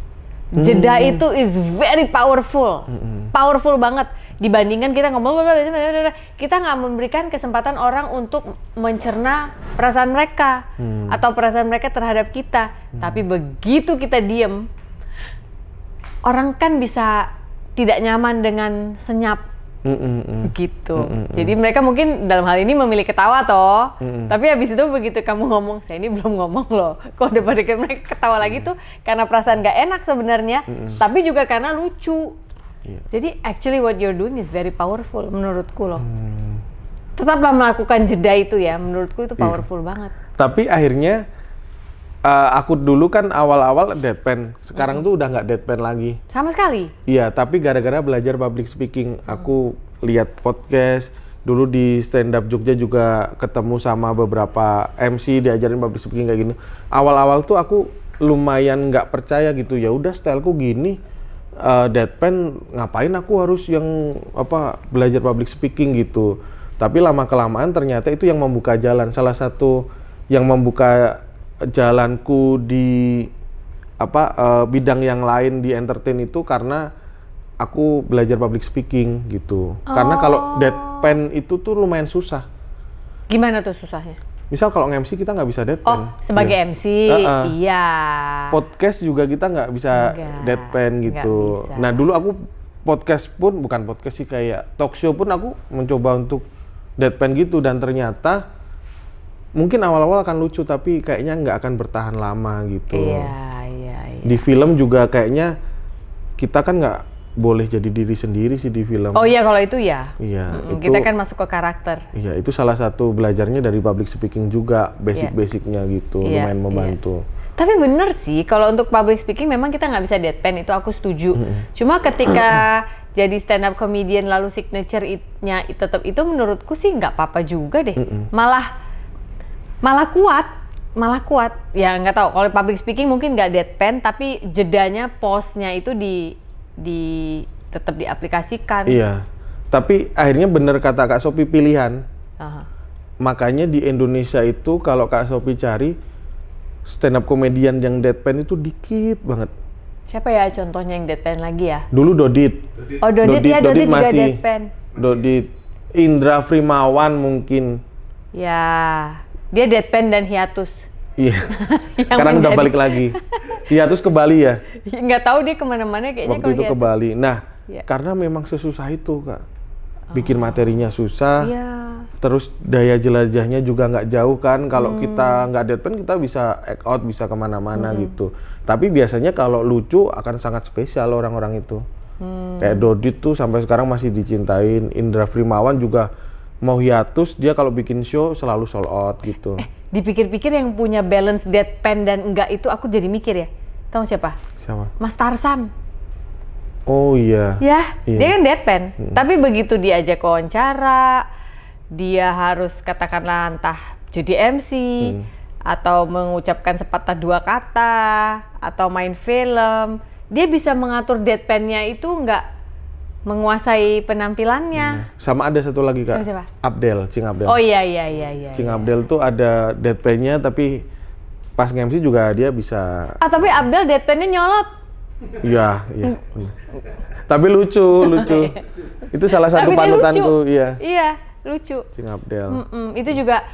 Jeda itu is very powerful, powerful banget. Dibandingkan kita ngomong, kita nggak memberikan kesempatan orang untuk mencerna perasaan mereka atau perasaan mereka terhadap kita. Tapi begitu kita diem, orang kan bisa tidak nyaman dengan senyap. Gitu. Jadi mereka mungkin dalam hal ini memilih ketawa toh. Tapi habis itu begitu kamu ngomong, saya ini belum ngomong loh. Kok udah pada mereka ketawa lagi tuh karena perasaan gak enak sebenarnya, tapi juga karena lucu. Jadi actually what you're doing is very powerful menurutku loh. Tetaplah melakukan jeda itu ya, menurutku itu powerful banget. Tapi akhirnya aku dulu kan awal-awal deadpan, sekarang tuh udah nggak deadpan lagi. Sama sekali? Iya, tapi gara-gara belajar public speaking, aku lihat podcast, dulu di stand up Jogja juga ketemu sama beberapa MC diajarin public speaking kayak gini. Awal-awal tuh aku lumayan nggak percaya gitu, ya udah styleku gini, deadpan ngapain aku harus yang belajar public speaking gitu. Tapi lama-kelamaan ternyata itu yang membuka jalan, salah satu yang membuka jalanku di bidang yang lain di entertain itu karena aku belajar public speaking gitu. Karena kalau deadpan itu tuh lumayan susah. Gimana tuh susahnya? Misal kalau nge-MC kita nggak bisa deadpan. Sebagai MC, iya. Podcast juga kita nggak bisa deadpan gitu. Nah dulu aku podcast pun, bukan podcast sih, kayak talk show pun aku mencoba untuk deadpan gitu, dan ternyata mungkin awal-awal akan lucu tapi kayaknya nggak akan bertahan lama gitu. Iya. Di film juga kayaknya kita kan nggak boleh jadi diri sendiri sih di film. Oh iya, kalau itu ya. Iya. Kita kan masuk ke karakter. Iya, itu salah satu belajarnya dari public speaking juga, basic-basicnya gitu, lumayan membantu. Tapi bener sih, kalau untuk public speaking memang kita nggak bisa deadpan, itu aku setuju. Cuma ketika jadi stand up comedian lalu signature-nya tetap itu, menurutku sih nggak apa-apa juga deh. Malah kuat. Ya nggak tahu, kalau public speaking mungkin nggak deadpan, tapi jedanya, pause-nya itu tetap diaplikasikan. Iya, tapi akhirnya bener kata Kak Sophie, pilihan. Makanya di Indonesia itu kalau Kak Sophie cari stand up comedian yang deadpan itu dikit banget. Siapa ya contohnya yang deadpan lagi ya? Dulu Dodit. Oh Dodit juga masih deadpan. Dodit, Indra Frimawan mungkin. Ya, dia deadpan dan hiatus. Iya. Sekarang udah balik lagi. Hiatus ke Bali ya? Nggak tahu dia kemana-mana kayaknya. Waktu itu ke Bali. Nah, karena memang sesusah itu Kak. Bikin materinya susah. Terus daya jelajahnya juga nggak jauh kan. Kalau kita nggak deadpan, kita bisa act out, bisa kemana-mana gitu. Tapi biasanya kalau lucu akan sangat spesial orang-orang itu. Kayak Dodit tuh sampai sekarang masih dicintain. Indra Frimawan juga mau hiatus dia kalau bikin show selalu sold out gitu. Dipikir-pikir yang punya balance deadpan dan enggak itu aku jadi mikir ya. Tahu siapa? Siapa? Mas Tarsan. Oh iya. Ya, Iya. dia kan deadpan. Tapi begitu diajak wawancara, dia harus katakanlah entah jadi MC atau mengucapkan sepatah dua kata atau main film, dia bisa mengatur deadpan-nya itu nggak menguasai penampilannya. Sama ada satu lagi Kak. Siapa? Abdel, Cing Abdel. Oh iya. Cing Abdel tuh ada deadpan-nya tapi pas nge-MC juga dia bisa. Tapi Abdel deadpan-nya nyolot. Iya. Tapi lucu. Itu salah satu Tapi dia panutanku, lucu. iya. Iya, lucu. Cing Abdel. Itu juga,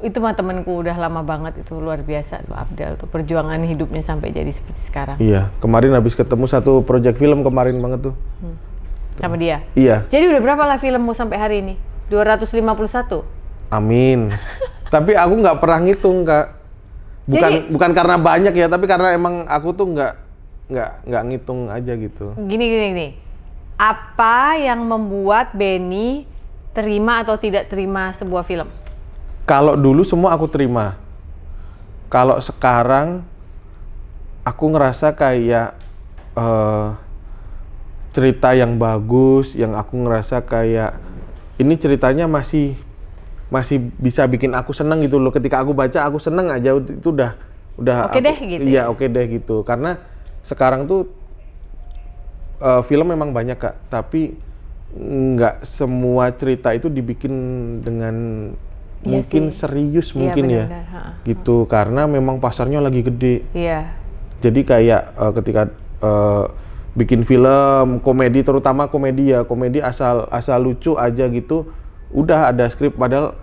itu mah temanku udah lama banget, itu luar biasa tuh Abdel tuh, perjuangan hidupnya sampai jadi seperti sekarang. Iya, kemarin habis ketemu satu project film kemarin banget tuh. Sama dia. Iya. Jadi udah berapa lah filmmu sampai hari ini? 251? Amin. Tapi aku nggak pernah ngitung Kak. Bukan karena banyak ya, tapi karena emang aku tuh nggak ngitung aja gitu. Gini. Apa yang membuat Benny terima atau tidak terima sebuah film? Kalau dulu semua aku terima. Kalau sekarang aku ngerasa kayak cerita yang bagus, yang aku ngerasa kayak ini ceritanya masih bisa bikin aku seneng gitu loh. Ketika aku baca aku seneng aja, itu udah Oke deh gitu. Iya, oke deh gitu. Karena sekarang tuh film memang banyak Kak, tapi nggak semua cerita itu dibikin dengan mungkin serius mungkin ya, gitu. Karena memang pasarnya lagi gede. Iya. Jadi kayak ketika bikin film komedi, terutama komedi asal lucu aja gitu, udah ada skrip, padahal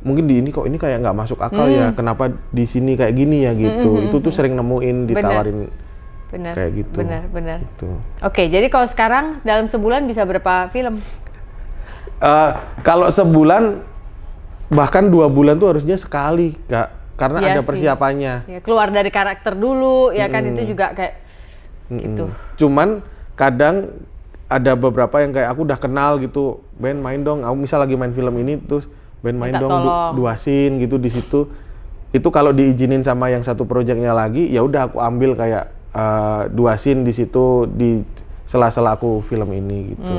mungkin di ini kok ini kayak nggak masuk akal ya, kenapa di sini kayak gini ya gitu. Itu tuh sering nemuin ditawarin. Benar. Kayak gitu. Benar. Gitu. Oke, jadi kalau sekarang dalam sebulan bisa berapa film? Kalau sebulan bahkan 2 bulan tuh harusnya sekali Kak, karena Iya ada sih. persiapannya. Ya, keluar dari karakter dulu, ya kan itu juga kayak gitu. Cuman kadang ada beberapa yang kayak aku udah kenal gitu, Ben main dong. Aku misal lagi main film ini terus Ben main Minta dong tolong. 2 scene gitu di situ. Itu kalau diizinin sama yang satu proyeknya lagi, ya udah aku ambil kayak 2 scene di situ di sela-sela aku film ini gitu.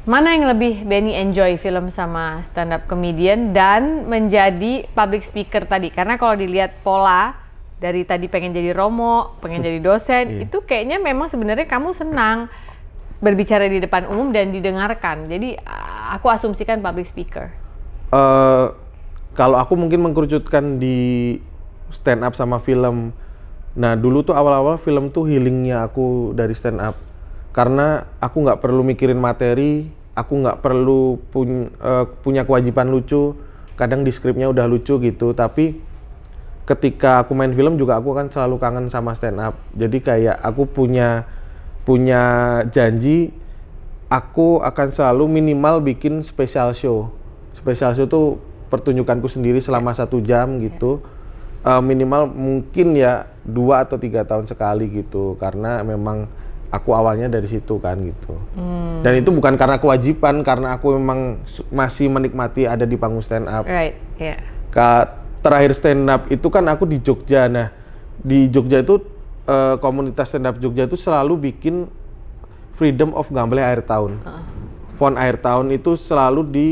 Mana yang lebih Benny enjoy, film sama stand up comedian dan menjadi public speaker tadi? Karena kalau dilihat pola dari tadi pengen jadi Romo, pengen jadi dosen, itu kayaknya memang sebenarnya kamu senang berbicara di depan umum dan didengarkan. Jadi aku asumsikan public speaker. Kalau aku mungkin mengkerucutkan di stand up sama film. Nah dulu tuh awal-awal film tuh healingnya aku dari stand up. Karena aku nggak perlu mikirin materi, aku nggak perlu punya kewajiban lucu. Kadang di skripnya udah lucu gitu, tapi ketika aku main film juga aku kan selalu kangen sama stand up. Jadi kayak aku punya janji, aku akan selalu minimal bikin special show. Special show tuh pertunjukanku sendiri selama 1 jam gitu. Minimal mungkin ya 2 atau 3 tahun sekali gitu, karena memang aku awalnya dari situ kan gitu. Dan itu bukan karena kewajiban, karena aku memang masih menikmati ada di panggung stand up. Right, yeah. Terakhir stand up itu kan aku di Jogja. Nah di Jogja itu komunitas stand up Jogja itu selalu bikin Freedom of Gamble akhir tahun. Font akhir tahun itu selalu di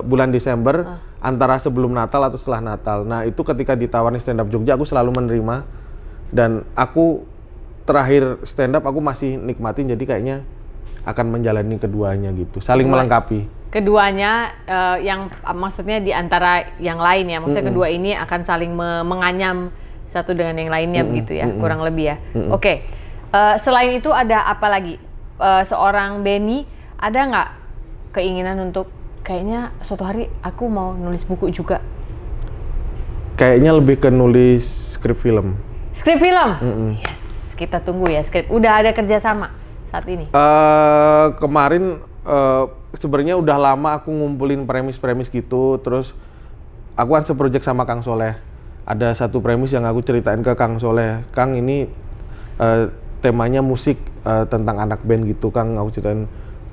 bulan Desember, antara sebelum Natal atau setelah Natal. Nah itu ketika ditawarin stand up Jogja aku selalu menerima, dan aku terakhir stand up aku masih nikmatin, jadi kayaknya akan menjalani keduanya gitu, saling melengkapi. Keduanya yang maksudnya di antara yang lain ya, maksudnya kedua ini akan saling menganyam satu dengan yang lainnya begitu ya, kurang lebih ya. Oke. Selain itu ada apa lagi? Seorang Benny ada nggak keinginan untuk kayaknya suatu hari aku mau nulis buku juga? Kayaknya lebih ke nulis skrip film. Skrip film? Yes, kita tunggu ya skrip. Udah ada kerjasama saat ini? Kemarin sebenarnya udah lama aku ngumpulin premis-premis gitu, terus aku kan seproject sama Kang Soleh. Ada satu premis yang aku ceritain ke Kang Soleh, Kang ini temanya musik tentang anak band gitu Kang, aku ceritain.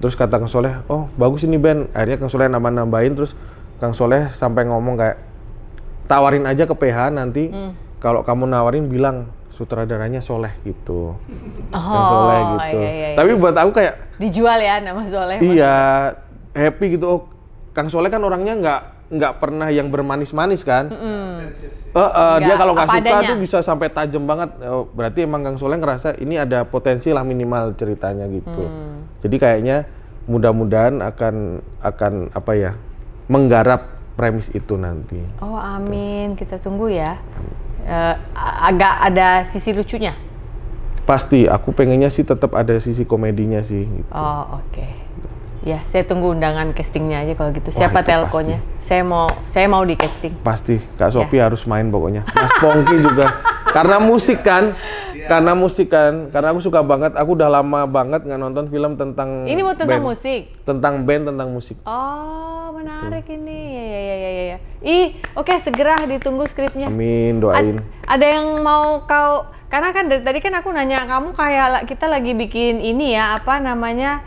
Terus kata Kang Soleh, oh bagus ini band. Akhirnya Kang Soleh nambahin, terus Kang Soleh sampai ngomong kayak, tawarin aja ke PH nanti, kalau kamu nawarin bilang sutradaranya Soleh gitu. Kang Soleh gitu. Iya. Tapi buat aku kayak Dijual ya nama Soleh. iya, happy gitu. Oh, Kang Soleh kan orangnya nggak pernah yang bermanis-manis kan. Dia kalau nggak suka tuh bisa sampai tajam banget. Oh, berarti emang Kang Soleh ngerasa ini ada potensi lah minimal ceritanya gitu. Jadi kayaknya mudah-mudahan akan apa ya, menggarap premis itu nanti. Oh amin, kita tunggu ya. Agak ada sisi lucunya. Pasti, aku pengennya sih tetap ada sisi komedinya sih. Gitu. Oh oke. Ya, saya tunggu undangan castingnya aja kalau gitu. Wah, Siapa itu telkonya? Saya mau di casting. Pasti, Kak Sophie harus main pokoknya. Mas Pongki juga. Karena musik kan. Karena aku suka banget. Aku udah lama banget nggak nonton film tentang. Ini mau tentang band. musik. Tentang band, tentang musik. Oh menarik ini. Ya. Oke, segera ditunggu skripnya. Amin, doain. Ada yang mau kau? Karena kan dari tadi kan aku nanya kamu kayak kita lagi bikin ini ya, apa namanya?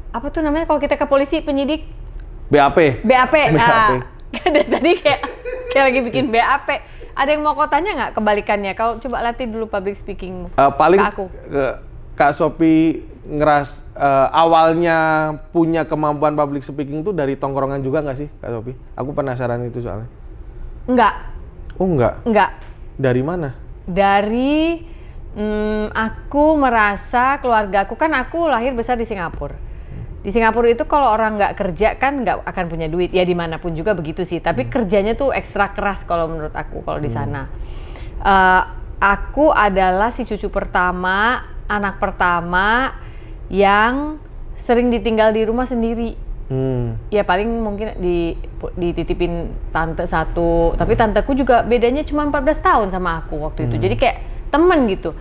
Apa tuh namanya kalau kita ke polisi, penyidik? BAP. BAP. Dari tadi kayak lagi bikin BAP. Ada yang mau kau tanya nggak kebalikannya? Kau coba latih dulu public speakingmu. Paling ke aku. Kak Sophie awalnya punya kemampuan public speaking tuh dari tongkrongan juga nggak sih, Kak Sophie? Aku penasaran itu soalnya. Enggak. Oh enggak? Dari mana? Dari aku merasa keluarga aku, kan aku lahir besar di Singapura. Di Singapura itu kalau orang nggak kerja kan nggak akan punya duit, ya dimanapun juga begitu sih. Tapi kerjanya tuh ekstra keras kalau menurut aku kalau di sana. Aku adalah si cucu pertama, anak pertama yang sering ditinggal di rumah sendiri. Ya paling mungkin dititipin tante satu, tapi tanteku juga bedanya cuma 14 tahun sama aku waktu itu. Jadi kayak temen gitu.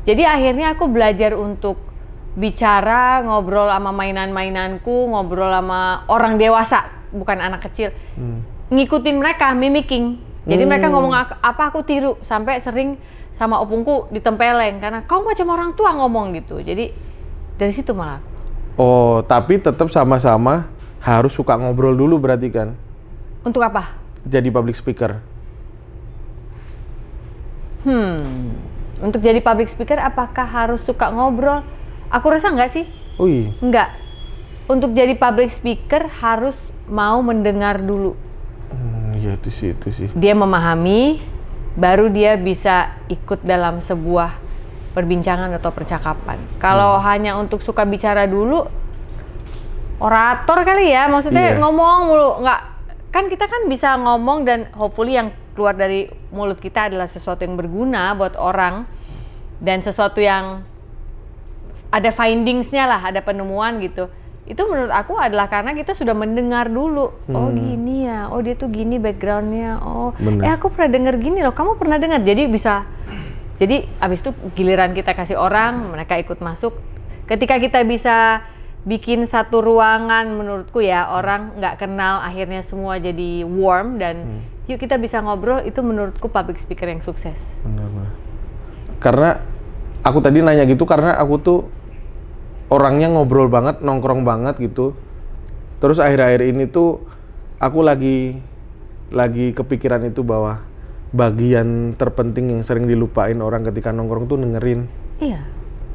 Jadi akhirnya aku belajar untuk bicara, ngobrol sama mainan-mainanku, ngobrol sama orang dewasa, bukan anak kecil. Ngikutin mereka, mimicking. Jadi mereka ngomong apa aku tiru, sampai sering sama opungku ditempeleng karena kau macam orang tua ngomong gitu. Jadi dari situ malah. Oh, tapi tetap sama-sama harus suka ngobrol dulu berarti kan? Untuk apa? Jadi public speaker. Untuk jadi public speaker apakah harus suka ngobrol? Aku rasa enggak sih. Oh iya? Enggak. Untuk jadi public speaker harus mau mendengar dulu. Iya itu sih. Dia memahami, baru dia bisa ikut dalam sebuah perbincangan atau percakapan. Kalau hanya untuk suka bicara dulu, orator kali ya, maksudnya ngomong mulu, nggak, kan kita kan bisa ngomong dan hopefully yang keluar dari mulut kita adalah sesuatu yang berguna buat orang dan sesuatu yang ada findingsnya lah, ada penemuan gitu. Itu menurut aku adalah karena kita sudah mendengar dulu. Oh gini ya, oh dia tuh gini backgroundnya, oh aku pernah dengar gini loh, kamu pernah dengar, jadi bisa. Jadi abis itu giliran kita kasih orang, mereka ikut masuk. Ketika kita bisa bikin satu ruangan, menurutku ya, orang nggak kenal, akhirnya semua jadi warm dan yuk kita bisa ngobrol, itu menurutku public speaker yang sukses. Benar. Karena aku tadi nanya gitu karena aku tuh orangnya ngobrol banget, nongkrong banget gitu. Terus akhir-akhir ini tuh aku lagi kepikiran itu bahwa bagian terpenting yang sering dilupain orang ketika nongkrong tuh dengerin. Iya.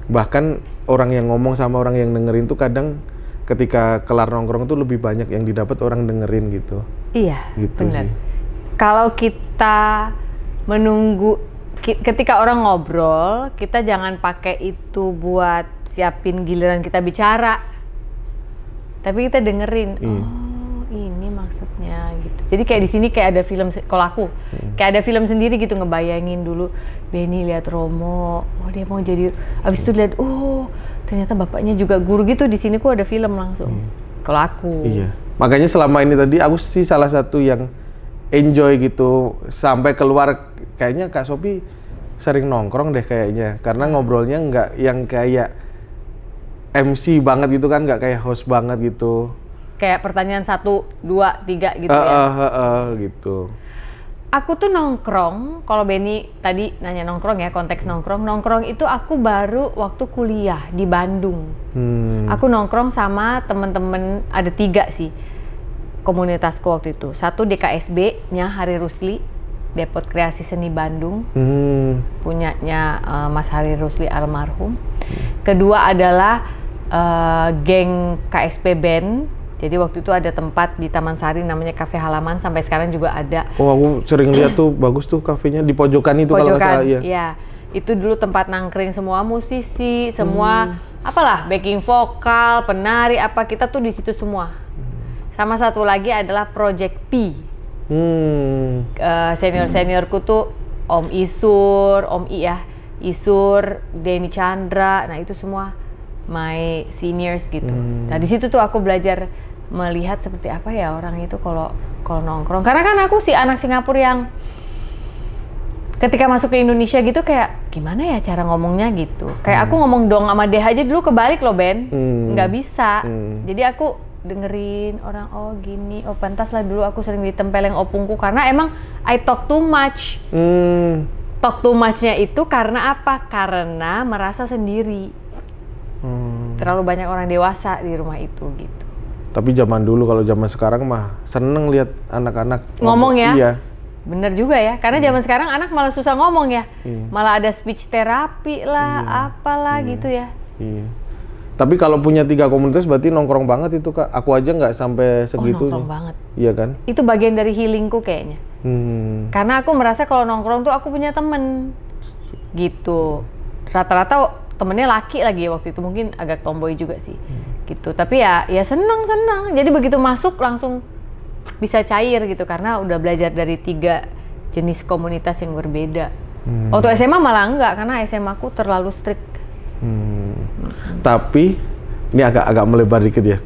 Bahkan orang yang ngomong sama orang yang dengerin tuh kadang ketika kelar nongkrong tuh lebih banyak yang didapat orang dengerin gitu. Iya, gitu benar. sih. Kalau kita menunggu, ketika orang ngobrol, kita jangan pakai itu buat siapin giliran kita bicara. Tapi kita dengerin. Oh, ini maksudnya gitu. Jadi kayak di sini kayak ada film, kalau aku kayak ada film sendiri gitu, ngebayangin dulu Benny lihat Romo, oh dia mau jadi, abis itu lihat oh ternyata bapaknya juga guru gitu, di sini kok ada film langsung. Kalau aku. Iya. Makanya selama ini tadi aku sih salah satu yang enjoy gitu sampai keluar, kayaknya Kak Sophie sering nongkrong deh kayaknya, karena ngobrolnya nggak yang kayak MC banget gitu kan, nggak kayak host banget gitu. Kayak pertanyaan 1, 2, 3 gitu ya. Gitu. Aku tuh nongkrong, kalau Benny tadi nanya nongkrong ya, konteks nongkrong itu aku baru waktu kuliah di Bandung. Aku nongkrong sama temen-temen, ada 3 sih komunitasku waktu itu. Satu DKSB-nya Hari Rusli, Depot Kreasi Seni Bandung, punyanya Mas Hari Rusli almarhum. Kedua adalah geng KSP Band. Jadi waktu itu ada tempat di Taman Sari namanya Cafe Halaman, sampai sekarang juga ada. Oh, aku sering lihat tuh, bagus tuh kafenya di pojokan itu kalau nggak salah. Iya. Itu dulu tempat nangkring semua musisi, semua apalah, backing vokal, penari, apa kita tuh di situ semua. Sama satu lagi adalah Project P. Senior-seniorku tuh Om Isur, Om I ya, Isur, Denny Chandra, nah itu semua my seniors gitu. Nah di situ tuh aku belajar melihat seperti apa ya orang itu kalau nongkrong. Karena kan aku si anak Singapura yang ketika masuk ke Indonesia gitu kayak gimana ya cara ngomongnya gitu. Kayak aku ngomong dong sama dia aja dulu kebalik loh Ben, nggak bisa. Jadi aku dengerin orang, oh gini, oh pantas lah dulu aku sering ditempeleng opungku karena emang I talk too much. Talk too much-nya itu karena apa? Karena merasa sendiri. Terlalu banyak orang dewasa di rumah itu gitu. Tapi zaman dulu, kalau zaman sekarang mah seneng lihat anak-anak ngomong ya. Iya. Bener juga ya, karena zaman sekarang anak malah susah ngomong ya. Malah ada speech therapy lah, apalah gitu ya. Iya. Tapi kalau punya 3 komunitas berarti nongkrong banget itu Kak. Aku aja nggak sampai segitunya. Nongkrong banget. Iya kan? Itu bagian dari healingku kayaknya. Karena aku merasa kalau nongkrong tuh aku punya temen. Gitu. Rata-rata temennya laki lagi waktu itu, mungkin agak tomboy juga sih. Gitu. Tapi ya senang. Jadi begitu masuk langsung bisa cair gitu karena udah belajar dari 3 jenis komunitas yang berbeda. Waktu SMA malah enggak, karena SMA aku terlalu strict. Tapi ini agak melebar dikit ya.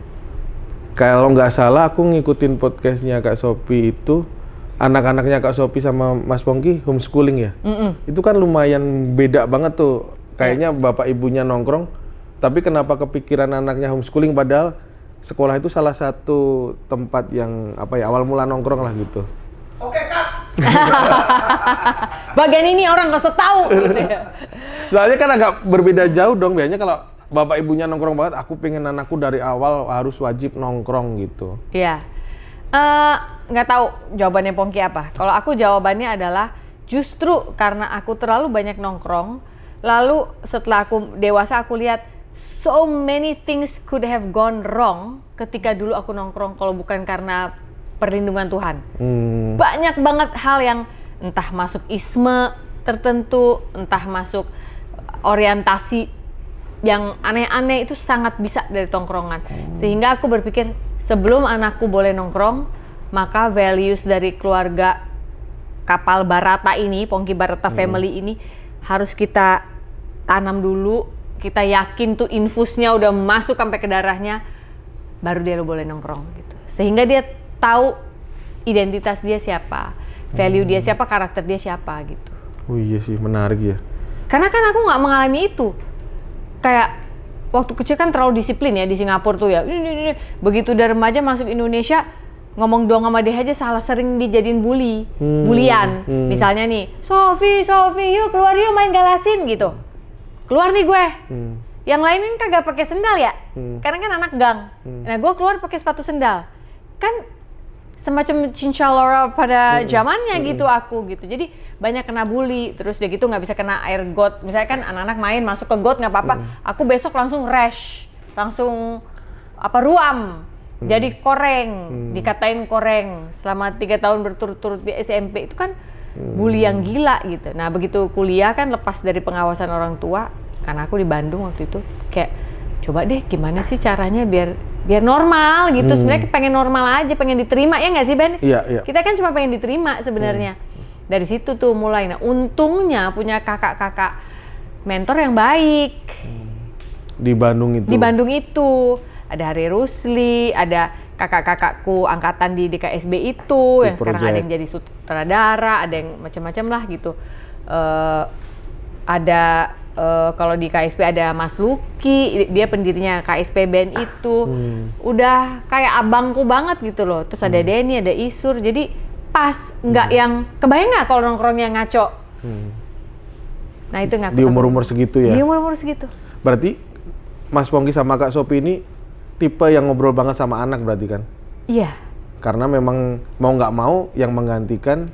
Kalau nggak salah aku ngikutin podcastnya Kak Sophie itu, anak-anaknya Kak Sophie sama Mas Pongki homeschooling ya. Itu kan lumayan beda banget tuh. Kayaknya bapak ibunya nongkrong, tapi kenapa kepikiran anaknya homeschooling padahal sekolah itu salah satu tempat yang apa ya, awal mula nongkrong lah gitu. Oke Kak. Bagian ini orang nggak usah tahu gitu ya. Soalnya kan agak berbeda jauh dong, biasanya kalau bapak ibunya nongkrong banget, aku pengen anakku dari awal harus wajib nongkrong gitu. Iya. Nggak tahu jawabannya Pongki apa. Kalau aku jawabannya adalah justru karena aku terlalu banyak nongkrong. Lalu setelah aku dewasa aku lihat so many things could have gone wrong ketika dulu aku nongkrong kalau bukan karena perlindungan Tuhan. Banyak banget hal yang entah masuk isme tertentu, entah masuk orientasi yang aneh-aneh, itu sangat bisa dari tongkrongan. Sehingga aku berpikir sebelum anakku boleh nongkrong, maka values dari keluarga kapal Barata ini, Pongki Barata family ini harus kita tanam dulu, kita yakin tuh infusnya udah masuk sampai ke darahnya, baru dia boleh nongkrong gitu. Sehingga dia tahu identitas dia siapa, value dia siapa, karakter dia siapa gitu. Oh iya sih, menarik ya. Karena kan aku nggak mengalami itu. Kayak waktu kecil kan terlalu disiplin ya di Singapura tuh ya. Begitu dari remaja masuk Indonesia, ngomong doang sama dia aja salah, sering dijadiin bulian. Misalnya nih, Sophie, yuk keluar yuk main galasin gitu. Keluar nih gue. Yang lain kan kagak pakai sendal ya. Karena kan anak gang. Nah, gue keluar pakai sepatu sendal. Kan semacam cincalora pada zamannya gitu aku gitu. Jadi banyak kena bully, terus dia gitu nggak bisa kena air got. Misalnya kan anak-anak main masuk ke got nggak apa-apa. Aku besok langsung rash, langsung ruam. Jadi koreng, dikatain koreng selama 3 tahun berturut-turut di SMP. Itu kan bully yang gila gitu. Nah begitu kuliah kan lepas dari pengawasan orang tua, karena aku di Bandung waktu itu, kayak coba deh gimana sih caranya biar normal gitu. Sebenarnya pengen normal aja, pengen diterima ya nggak sih Ben? Iya. Kita kan cuma pengen diterima sebenarnya. Dari situ tuh mulai. Nah untungnya punya kakak-kakak mentor yang baik. Di Bandung itu ada Hari Rusli, ada kakak-kakakku angkatan di DKSB itu, yang sekarang ada yang jadi sutradara, ada yang macam-macam lah gitu. Ada kalau di KSP ada Mas Luki, dia pendirinya KSP Band itu. Udah kayak abangku banget gitu loh. Terus ada Denny, ada Isur. Jadi pas, nggak yang kebayang nggak kalau nongkrongnya ngaco. Nah itu ngaco. Di umur-umur segitu ya? Di umur-umur segitu. Berarti Mas Pongki sama Kak Sophie ini tipe yang ngobrol banget sama anak berarti kan? Iya. Karena memang mau nggak mau yang menggantikan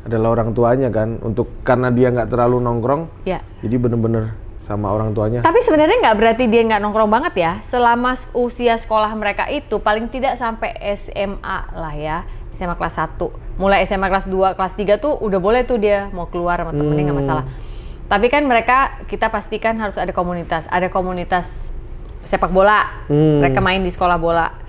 adalah orang tuanya kan, karena dia nggak terlalu nongkrong, Ya. jadi bener-bener sama orang tuanya. Tapi sebenarnya nggak berarti dia nggak nongkrong banget ya. Selama usia sekolah mereka itu paling tidak sampai SMA lah ya, SMA kelas 1. Mulai SMA kelas 2, kelas 3 tuh udah boleh tuh dia mau keluar sama temennya nggak masalah. Tapi kan kita pastikan harus ada komunitas sepak bola, mereka main di sekolah bola.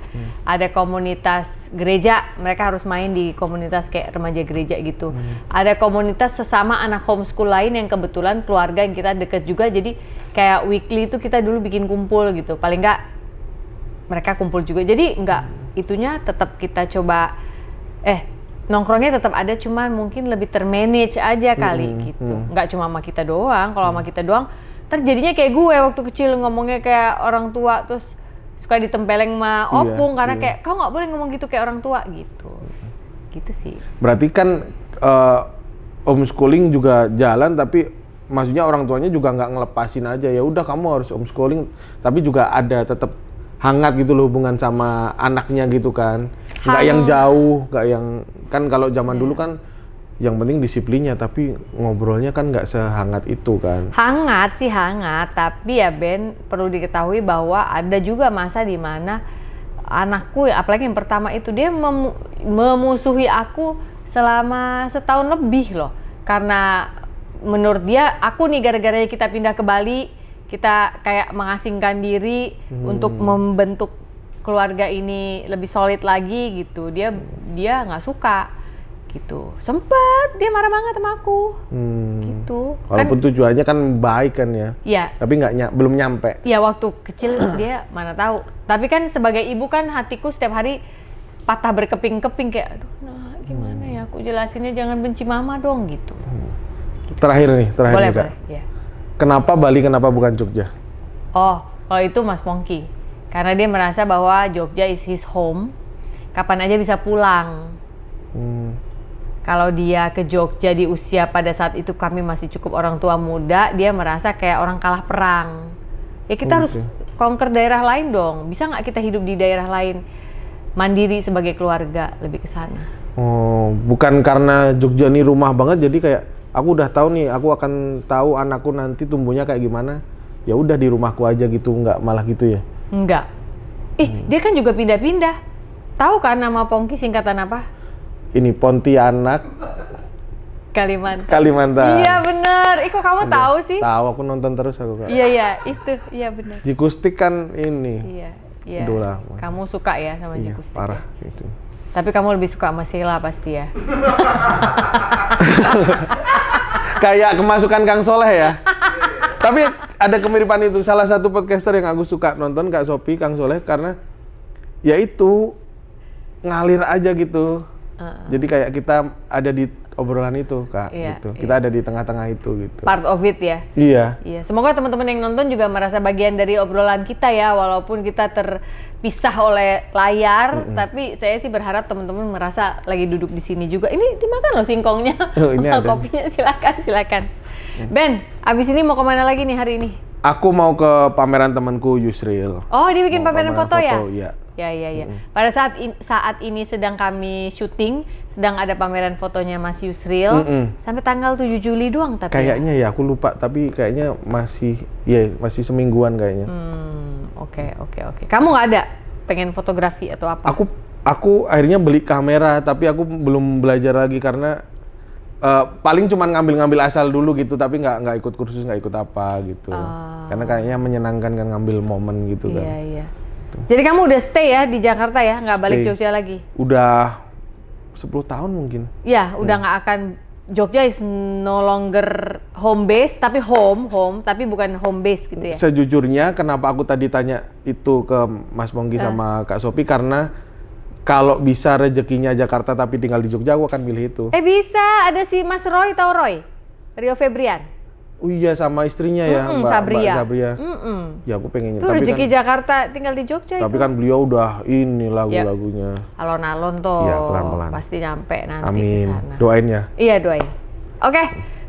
Ada komunitas gereja, mereka harus main di komunitas kayak remaja gereja gitu. Ada komunitas sesama anak homeschool lain yang kebetulan keluarga yang kita deket juga, jadi kayak weekly itu kita dulu bikin kumpul gitu. Paling nggak mereka kumpul juga, jadi nggak itunya tetap kita coba nongkrongnya tetap ada, cuman mungkin lebih termanage aja kali gitu. Nggak cuma sama kita doang. Kalau sama kita doang terjadinya kayak gue waktu kecil ngomongnya kayak orang tua, terus suka ditempeleng sama opung karena kayak kau nggak boleh ngomong gitu kayak orang tua gitu. Gitu sih. Berarti kan homeschooling juga jalan, tapi maksudnya orang tuanya juga nggak ngelepasin aja, ya udah kamu harus homeschooling, tapi juga ada tetap hangat gitu loh hubungan sama anaknya gitu kan. Nggak yang jauh, nggak yang kan kalau zaman dulu kan yang penting disiplinnya, tapi ngobrolnya kan nggak sehangat itu kan. Hangat sih hangat, tapi ya Ben perlu diketahui bahwa ada juga masa di mana anakku, apalagi yang pertama itu dia memusuhi aku selama setahun lebih loh. Karena menurut dia aku nih gara-gara kita pindah ke Bali, kita kayak mengasingkan diri untuk membentuk keluarga ini lebih solid lagi gitu. Dia nggak suka gitu. Sempet dia marah banget sama aku. Gitu. Walaupun tujuannya kan baik kan ya. Iya. Tapi belum nyampe. Iya, waktu kecil dia mana tahu. Tapi kan sebagai ibu kan hatiku setiap hari patah berkeping-keping kayak aduh nah gimana ya aku jelasinnya, jangan benci mama dong gitu. Terakhir Boleh, nih Kak. ya. Kenapa Bali, kenapa bukan Jogja? Oh, kalau itu Mas Pongki. Karena dia merasa bahwa Jogja is his home. Kapan aja bisa pulang. Kalau dia ke Jogja di usia pada saat itu kami masih cukup orang tua muda, dia merasa kayak orang kalah perang. Ya kita harus conquer daerah lain dong. Bisa nggak kita hidup di daerah lain mandiri sebagai keluarga, lebih ke sana. Oh, bukan karena Jogja ini rumah banget, jadi kayak aku udah tahu nih, aku akan tahu anakku nanti tumbuhnya kayak gimana. Ya udah di rumahku aja gitu, nggak malah gitu ya? Enggak. Dia kan juga pindah-pindah. Tahu kan nama Pongki singkatan apa? Ini Pontianak, Kalimantan. Iya bener. Kok kamu tahu sih? Tahu, aku nonton terus aku Kak. Iya itu, iya bener. Jikustik kan ini. Iya. Idola. Kamu suka ya sama Iya, Jikustik? parah Ya? gitu. Tapi kamu lebih suka sama Sheila pasti ya? Kayak kemasukan Kang Soleh ya. Tapi ada kemiripan itu. Salah satu podcaster yang aku suka nonton Kak Sophie, Kang Soleh, karena ya itu ngalir aja gitu. Jadi kayak kita ada di obrolan itu Kak, gitu. Kita ada di tengah-tengah itu gitu. Part of it ya? Iya. Semoga teman-teman yang nonton juga merasa bagian dari obrolan kita ya, walaupun kita terpisah oleh layar, tapi saya sih berharap teman-teman merasa lagi duduk di sini juga. Ini dimakan loh singkongnya, ini ada. kopinya, silakan. Ben, abis ini mau kemana lagi nih hari ini? Aku mau ke pameran temanku Yusril. Oh, dia bikin pameran foto ya? Iya. Ya. Pada saat ini sedang kami syuting, sedang ada pameran fotonya Mas Yusril sampai tanggal 7 Juli doang tapi. Kayaknya ya aku lupa, tapi kayaknya masih semingguan kayaknya. Oke. Kamu nggak ada pengen fotografi atau apa? Aku akhirnya beli kamera, tapi aku belum belajar lagi karena paling cuman ngambil asal dulu gitu, tapi nggak ikut kursus, nggak ikut apa gitu. Karena kayaknya menyenangkan kan ngambil momen gitu kan. Iya. Jadi kamu udah stay ya di Jakarta ya, nggak balik Jogja lagi? Udah 10 tahun mungkin. Ya, udah nggak akan. Jogja is no longer home base, tapi home, tapi bukan home base gitu ya? Sejujurnya kenapa aku tadi tanya itu ke Mas Pongki sama Kak Sophie, karena kalau bisa rezekinya Jakarta tapi tinggal di Jogja, aku akan pilih itu. Bisa, ada si Mas Roy, tahu Roy? Rio Febrian. Oh iya, sama istrinya ya, Mbak Sabria. Ya aku pengen. Itu rezeki Jakarta, tinggal di Jogja. Tapi kan beliau udah ini lagu-lagunya. Alon-alon tuh. Iya, pelan-pelan. Pasti nyampe nanti Amin. kesana. Doain ya. Iya, doain. Oke,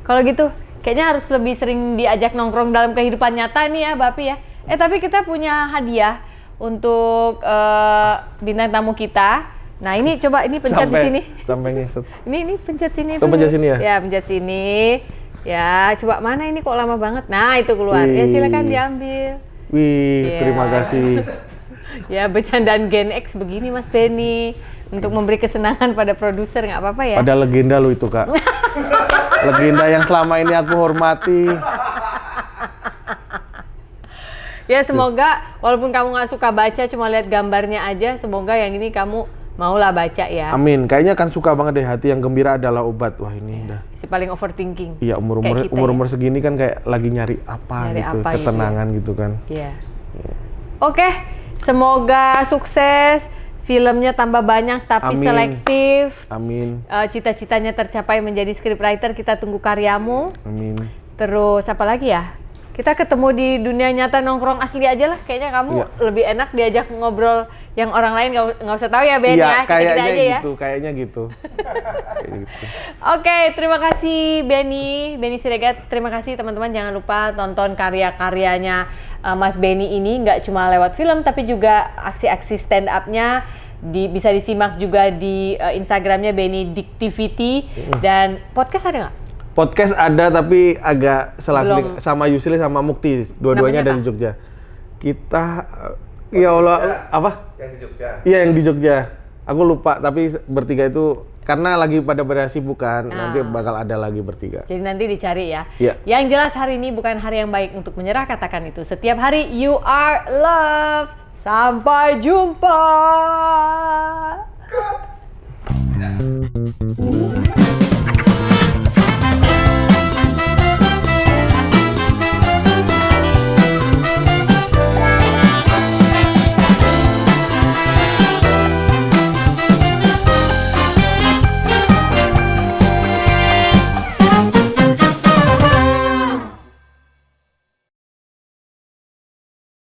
kalau gitu kayaknya harus lebih sering diajak nongkrong dalam kehidupan nyata nih ya, Bapi ya. Tapi kita punya hadiah untuk bintang tamu kita. Nah ini coba ini pencet di sini. Sampai ngeset. Ini pencet sini. Oh, pencet sini ya? Ya pencet sini. Ya coba mana ini kok lama banget. Nah itu keluar. Ya silakan diambil. Wih, terima kasih. Ya bercandaan Gen X begini Mas Benny. Untuk memberi kesenangan pada produser nggak apa-apa ya. Ada legenda lo itu Kak. Legenda yang selama ini aku hormati. Ya semoga walaupun kamu nggak suka baca cuma lihat gambarnya aja, semoga yang ini kamu maulah baca ya. Amin. Kayaknya kan suka banget deh, hati yang gembira adalah obat. Wah ini udah. Si paling overthinking. Iya umur segini kan kayak lagi nyari apa gitu, ketenangan gitu kan. Iya. Oke, semoga sukses. Filmnya tambah banyak tapi selektif. Amin. Cita-citanya tercapai menjadi scriptwriter. Kita tunggu karyamu. Amin. Terus apa lagi ya? Kita ketemu di dunia nyata nongkrong asli aja lah. Kayaknya kamu lebih enak diajak ngobrol yang orang lain nggak usah tahu ya Ben ya. Kayaknya aja gitu, ya. kayaknya gitu. Oke, terima kasih Benny Siregar. Terima kasih teman-teman. Jangan lupa tonton karya-karyanya Mas Benny ini. Nggak cuma lewat film, tapi juga aksi-aksi stand up-nya. Bisa disimak juga di Instagramnya Benny Dictivity. Dan podcast ada nggak? Podcast ada tapi agak selang-seling sama Yusli sama Mukti, dua-duanya dari Jogja. Kita ya Allah apa? Yang di Jogja. Iya yang di Jogja. Aku lupa tapi bertiga itu karena lagi pada bersibuk kan, nanti bakal ada lagi bertiga. Jadi nanti dicari ya. Iya. Yang jelas hari ini bukan hari yang baik untuk menyerah, katakan itu. Setiap hari you are loved. Sampai jumpa.